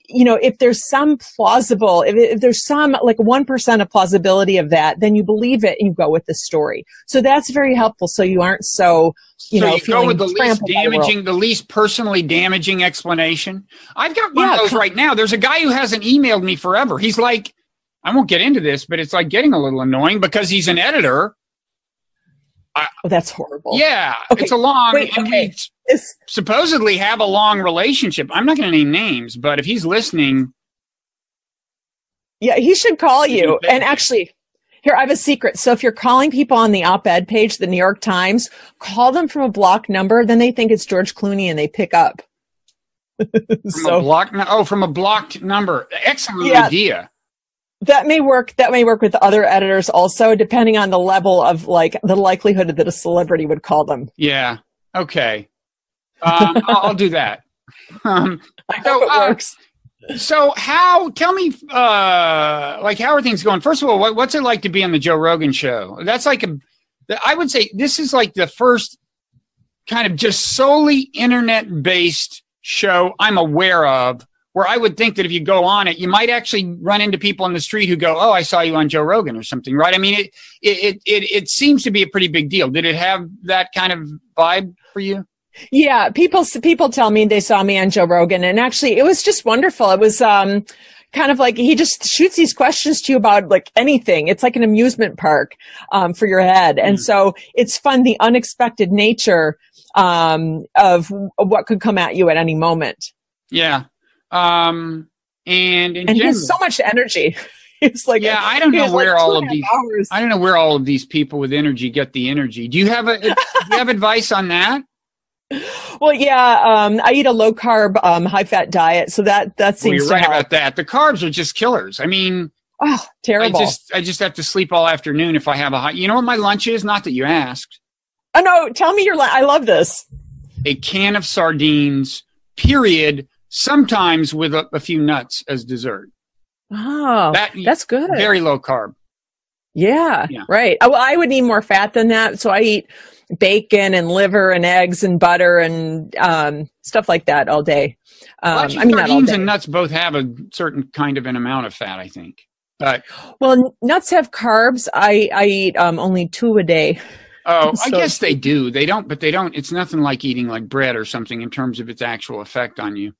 if there's some if there's some like 1% of plausibility of that, then you believe it and you go with the story. So that's very helpful. So you aren't so you go with the least personally damaging explanation. I've got one of those right now. There's a guy who hasn't emailed me forever. He's like, I won't get into this, but it's like getting a little annoying because he's an editor. That's horrible. Yeah. Okay. It's a long, we supposedly have a long relationship. I'm not going to name names, but if he's listening. Yeah, he should call you. And actually, here, I have a secret. So if you're calling people on the op-ed page, the New York Times, call them from a blocked number. Then they think it's George Clooney and they pick up. From a blocked number. Excellent idea. That may work with other editors also, depending on the level of like the likelihood that a celebrity would call them. Yeah. Okay. I'll do that. I hope it works. So tell me, how are things going? First of all, what's it like to be on the Joe Rogan show? That's like I would say this is like the first kind of just solely internet-based show I'm aware of, where I would think that if you go on it, you might actually run into people on the street who go, "Oh, I saw you on Joe Rogan," or something, right? I mean, it seems to be a pretty big deal. Did it have that kind of vibe for you? Yeah, people tell me they saw me on Joe Rogan, and actually, it was just wonderful. It was kind of like he just shoots these questions to you about like anything. It's like an amusement park for your head, and so it's fun. The unexpected nature of what could come at you at any moment. Yeah. And he has so much energy. It's like, I don't know where all of these people with energy get the energy. Do you have advice on that? Well, I eat a low carb, high fat diet. So that seems you're right about that. The carbs are just killers. I mean, terrible. I just have to sleep all afternoon if I have you know what my lunch is? Not that you asked. Oh no, tell me your lunch. I love this. A can of sardines, period. sometimes with a few nuts as dessert. Oh, that's good. Very low carb. Yeah, right. Well, I would eat more fat than that. So I eat bacon and liver and eggs and butter and stuff like that all day. Sardines and nuts both have a certain kind of an amount of fat, I think. Well, nuts have carbs. I eat only 2 a day. Oh, I guess they do. They don't. It's nothing like eating like bread or something in terms of its actual effect on you.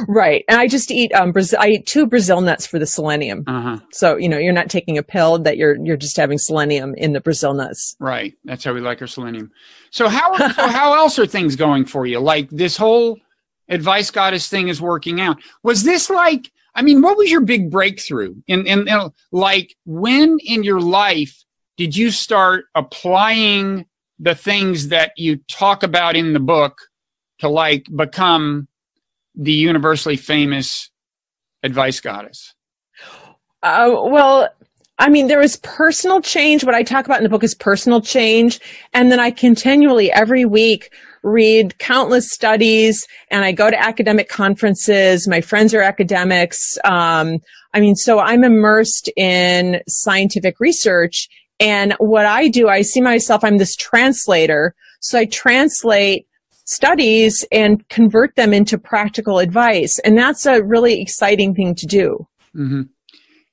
Right. And I just eat, I eat 2 Brazil nuts for the selenium. So, you're not taking a pill, that you're just having selenium in the Brazil nuts. Right. That's how we like our selenium. So how else are things going for you? Like this whole advice goddess thing is working out. Was this like, what was your big breakthrough in like when in your life did you start applying the things that you talk about in the book to like become the universally famous advice goddess? Well, there was personal change. What I talk about in the book is personal change. And then I continually every week read countless studies, and I go to academic conferences. My friends are academics. So I'm immersed in scientific research. And what I do, I see myself, I'm this translator. So I translate studies and convert them into practical advice. And that's a really exciting thing to do. Mm-hmm.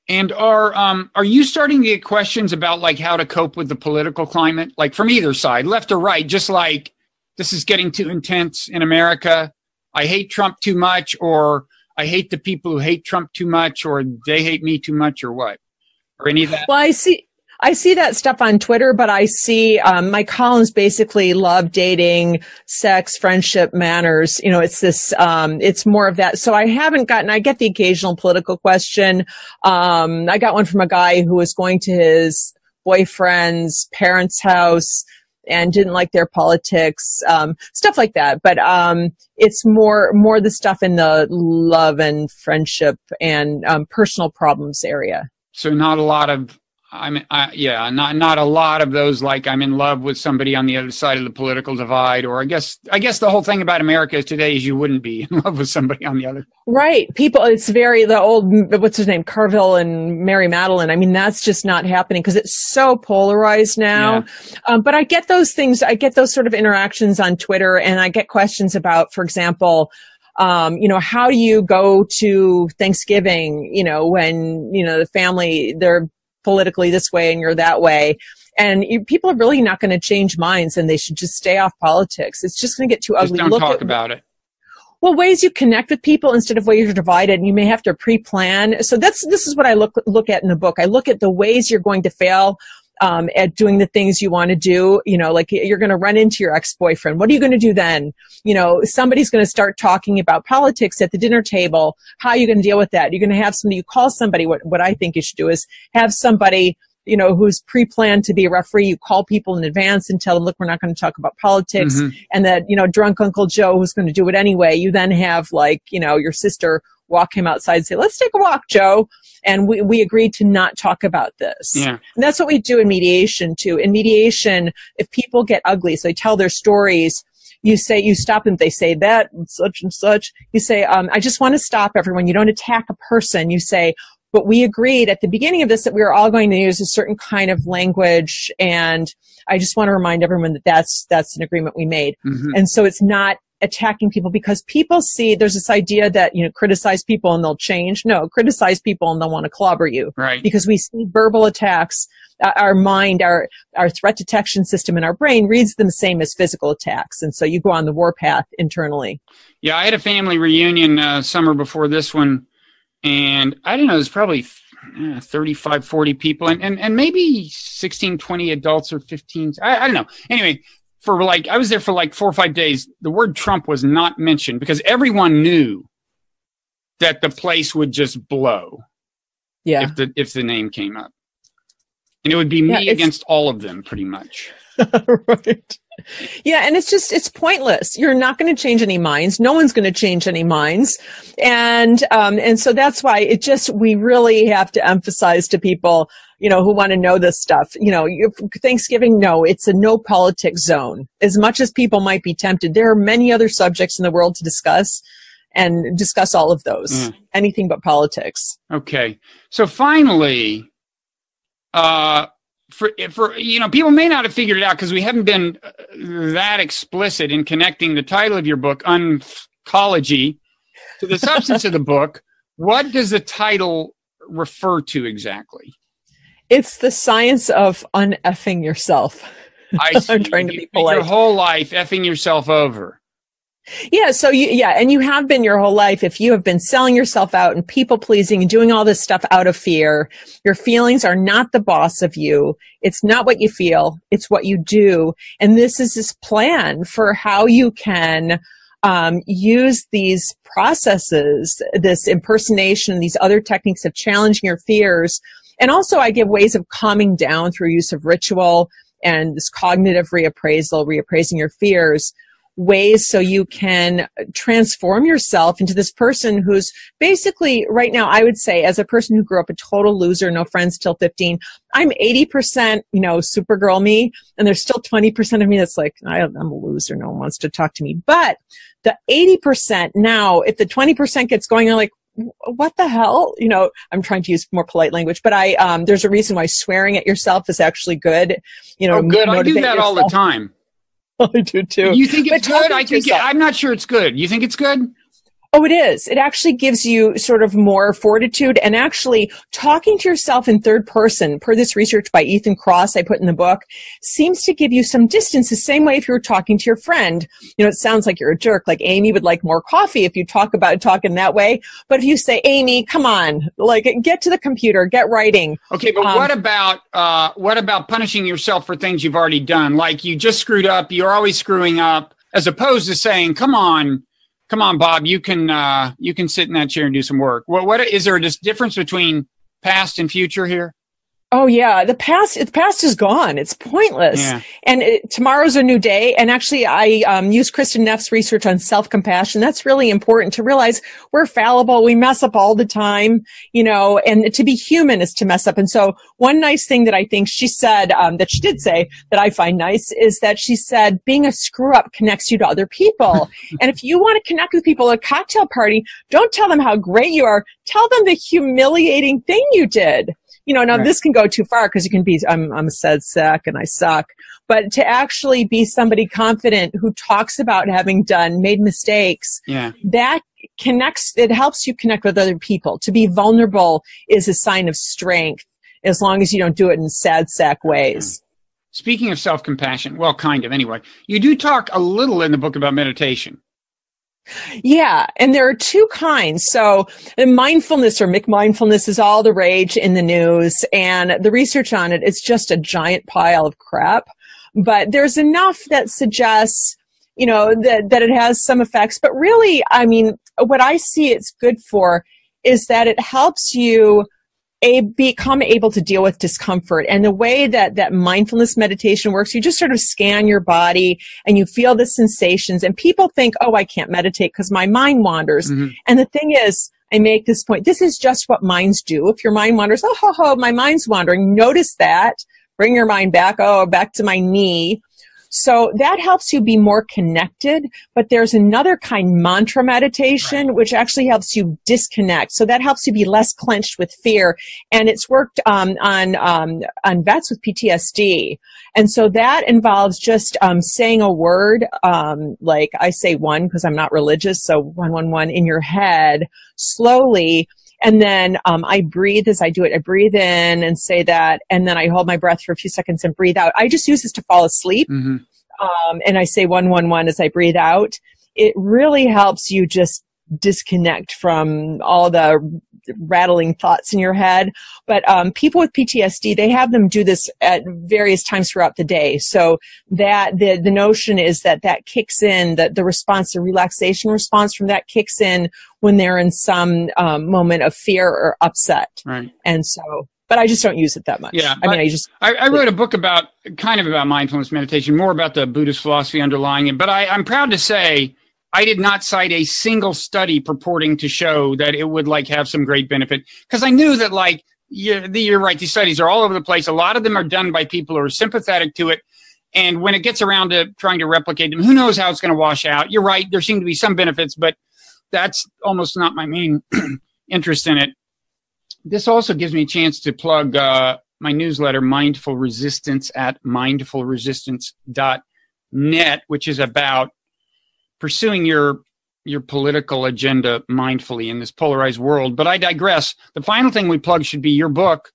And are you starting to get questions about like how to cope with the political climate, like from either side, left or right, just like this is getting too intense in America. I hate Trump too much, or I hate the people who hate Trump too much, or they hate me too much, or what? Or any of that? Well, I see that stuff on Twitter, but I see my columns basically love dating, sex, friendship, manners. It's this, it's more of that. So I get the occasional political question. I got one from a guy who was going to his boyfriend's parents' house and didn't like their politics, stuff like that. But it's more the stuff in the love and friendship and personal problems area. So not a lot of not a lot of those, like I'm in love with somebody on the other side of the political divide, or I guess the whole thing about America today is you wouldn't be in love with somebody on the other. Right. People, it's the old, what's his name? Carville and Mary Madeline. That's just not happening because it's so polarized now. Yeah. But I get those things, I get those sort of interactions on Twitter, and I get questions about, for example, how do you go to Thanksgiving, when, the family, they're politically this way and you're that way. And people are really not going to change minds, and they should just stay off politics. It's just going to get too ugly. Just don't talk about it. Well, ways you connect with people instead of ways you're divided, and you may have to pre-plan. So this is what I look at in the book. I look at the ways you're going to fail at doing the things you want to do. Like you're going to run into your ex-boyfriend. What are you going to do then? Somebody's going to start talking about politics at the dinner table. How are you going to deal with that? You're going to have you call somebody. What I think you should do is have somebody, who's pre-planned to be a referee. You call people in advance and tell them, look, we're not going to talk about politics. Mm-hmm. And that, drunk Uncle Joe who's going to do it anyway. You then have your sister walk him outside and say, let's take a walk, Joe. And we agreed to not talk about this. Yeah. And that's what we do in mediation too. In mediation, if people get ugly, so they tell their stories, you stop them. They say that such and such. You say, I just want to stop everyone. You don't attack a person. You say, but we agreed at the beginning of this that we were all going to use a certain kind of language. And I just want to remind everyone that that's an agreement we made. Mm-hmm. And so it's not attacking people, because people see there's this idea that, criticize people and they'll change. No, criticize people and they'll want to clobber you. Right. Because we see verbal attacks. Our mind, our threat detection system in our brain reads them the same as physical attacks. And so you go on the warpath internally. Yeah. I had a family reunion summer before this one, and I don't know, it was probably 35, 40 people and maybe 16, 20 adults or 15. I don't know. Anyway, I was there for 4 or 5 days. The word Trump was not mentioned because everyone knew that the place would just blow. Yeah. If the name came up. And it would be me against all of them pretty much. Right. Yeah. And it's pointless. You're not going to change any minds. No one's going to change any minds. And so that's why we really have to emphasize to people, who want to know this stuff, Thanksgiving, no, it's a no politics zone. As much as people might be tempted, there are many other subjects in the world to discuss. and discuss all of those. Anything but politics. Okay. So finally, for people may not have figured it out because we haven't been that explicit in connecting the title of your book, Ckology, to the substance of the book. What does the title refer to exactly? It's the science of uneffing yourself. I'm trying to be polite. Your whole life effing yourself over. Yeah. So and you have been your whole life. If you have been selling yourself out and people pleasing and doing all this stuff out of fear, your feelings are not the boss of you. It's not what you feel. It's what you do. And this is this plan for how you can use these processes, this impersonation, these other techniques of challenging your fears. And also I give ways of calming down through use of ritual and this cognitive reappraising your fears, ways so you can transform yourself into this person who's basically right now, I would say, as a person who grew up a total loser, no friends till 15, I'm 80%, Supergirl me, and there's still 20% of me that's like, I'm a loser, no one wants to talk to me. But the 80% now, if the 20% gets going, I'm like, what the hell? I'm trying to use more polite language, but there's a reason why swearing at yourself is actually good. Good. I do that all the time. I do too. You think it's good? I'm not sure it's good. You think it's good? Oh, it is. It actually gives you sort of more fortitude, and actually talking to yourself in third person, per this research by Ethan Cross I put in the book, seems to give you some distance. The same way if you were talking to your friend, it sounds like you're a jerk. Like Amy would like more coffee if you talking that way. But if you say, Amy, come on, like get to the computer, get writing. Okay, but what about punishing yourself for things you've already done? Like you just screwed up, you're always screwing up, as opposed to saying, come on, Bob, you can sit in that chair and do some work. What is there a difference between past and future here? Oh yeah, the past is gone. It's pointless. Yeah. And tomorrow's a new day. And actually, I use Kristen Neff's research on self-compassion. That's really important to realize we're fallible. We mess up all the time, and to be human is to mess up. And so one nice thing that I think she said, that she did say that I find nice is that she said, being a screw up connects you to other people. And if you want to connect with people at a cocktail party, don't tell them how great you are. Tell them the humiliating thing you did. Now right. This can go too far because you can be, I'm a sad sack and I suck. But to actually be somebody confident who talks about having made mistakes, that connects, it helps you connect with other people. To be vulnerable is a sign of strength as long as you don't do it in sad sack ways. Speaking of self-compassion, well, kind of anyway, you do talk a little in the book about meditation. Yeah. And there are two kinds. So mindfulness or McMindfulness is all the rage in the news, and the research on it is just a giant pile of crap. But there's enough that suggests, that it has some effects. But really, what I see it's good for is that it helps you become able to deal with discomfort. And the way that mindfulness meditation works, you just sort of scan your body and you feel the sensations. And people think, oh, I can't meditate because my mind wanders. Mm-hmm. And the thing is, I make this point, this is just what minds do. If your mind wanders, my mind's wandering, notice that. Bring your mind back, back to my knee. So that helps you be more connected, but there's another kind, mantra meditation, which actually helps you disconnect. So that helps you be less clenched with fear. And it's worked on vets with PTSD. And so that involves just saying a word, like I say one because I'm not religious, so 111 in your head slowly. And then I breathe as I do it. I breathe in and say that, and then I hold my breath for a few seconds and breathe out. I just use this to fall asleep. Mm-hmm. And I say 111 as I breathe out. It really helps you just disconnect from all the rattling thoughts in your head. But people with PTSD, they have them do this at various times throughout the day. So that the notion is that kicks in, that the response, the relaxation response from that kicks in when they're in some moment of fear or upset. Right. And so, but I just don't use it that much. Yeah. I wrote a book about mindfulness meditation, more about the Buddhist philosophy underlying it. But I'm proud to say I did not cite a single study purporting to show that it would have some great benefit, because I knew that you're right. These studies are all over the place. A lot of them are done by people who are sympathetic to it. And when it gets around to trying to replicate them, who knows how it's going to wash out. You're right. There seem to be some benefits, but that's almost not my main interest in it. This also gives me a chance to plug my newsletter, Mindful Resistance, at mindfulresistance.net, which is about pursuing your political agenda mindfully in this polarized world. But I digress. The final thing we plug should be your book,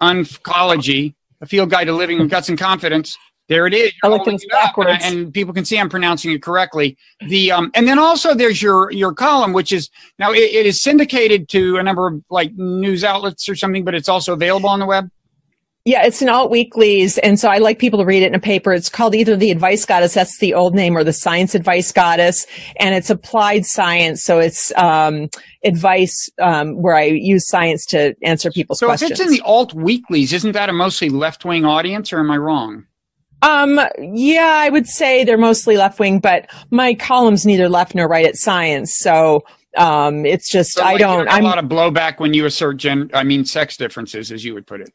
Ckology, A Field Guide to Living with Guts and Confidence. There it is. Backwards. And people can see I'm pronouncing it correctly. And then also there's your column, which is now it is syndicated to a number of like news outlets or something, but it's also available on the web. Yeah, it's in alt weeklies, and so I like people to read it in a paper. It's called either The Advice Goddess, that's the old name, or The Science Advice Goddess, and it's applied science, so it's advice where I use science to answer people's questions. So if it's in the alt weeklies, isn't that a mostly left-wing audience, or am I wrong? Yeah, I would say they're mostly left-wing, but my column's neither left nor right at science, so it's just, so like I'm a lot of blowback when you assert sex differences, as you would put it.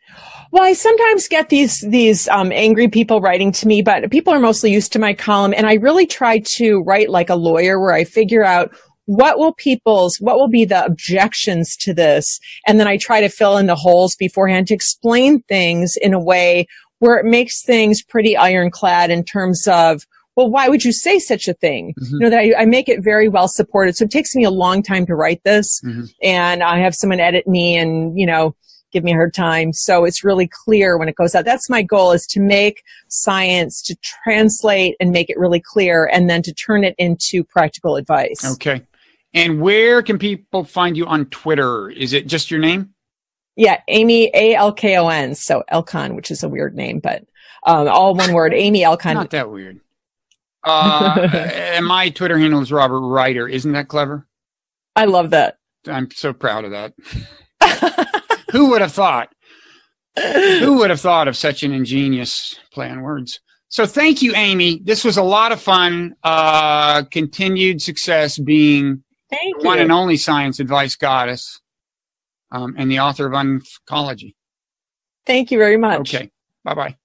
Well, I sometimes get these angry people writing to me, but people are mostly used to my column. And I really try to write like a lawyer, where I figure out what will be the objections to this. And then I try to fill in the holes beforehand to explain things in a way where it makes things pretty ironclad in terms of, well, why would you say such a thing? Mm-hmm. You know, that I make it very well supported. So it takes me a long time to write this, mm-hmm. and I have someone edit me and, give me a hard time. So it's really clear when it goes out. That's my goal, is to make science, to translate and make it really clear, and then to turn it into practical advice. Okay. And where can people find you on Twitter? Is it just your name? Yeah, Amy, Alkon. So Alkon, which is a weird name, but all one word, Amy Alkon. Not that weird. And my Twitter handle is Robert Writer. Isn't that clever? I love that. I'm so proud of that. Who would have thought? Who would have thought of such an ingenious play on words? So thank you, Amy. This was a lot of fun. Continued success being the one and only science advice goddess, and the author of Ckology. Thank you very much. Okay. Bye-bye.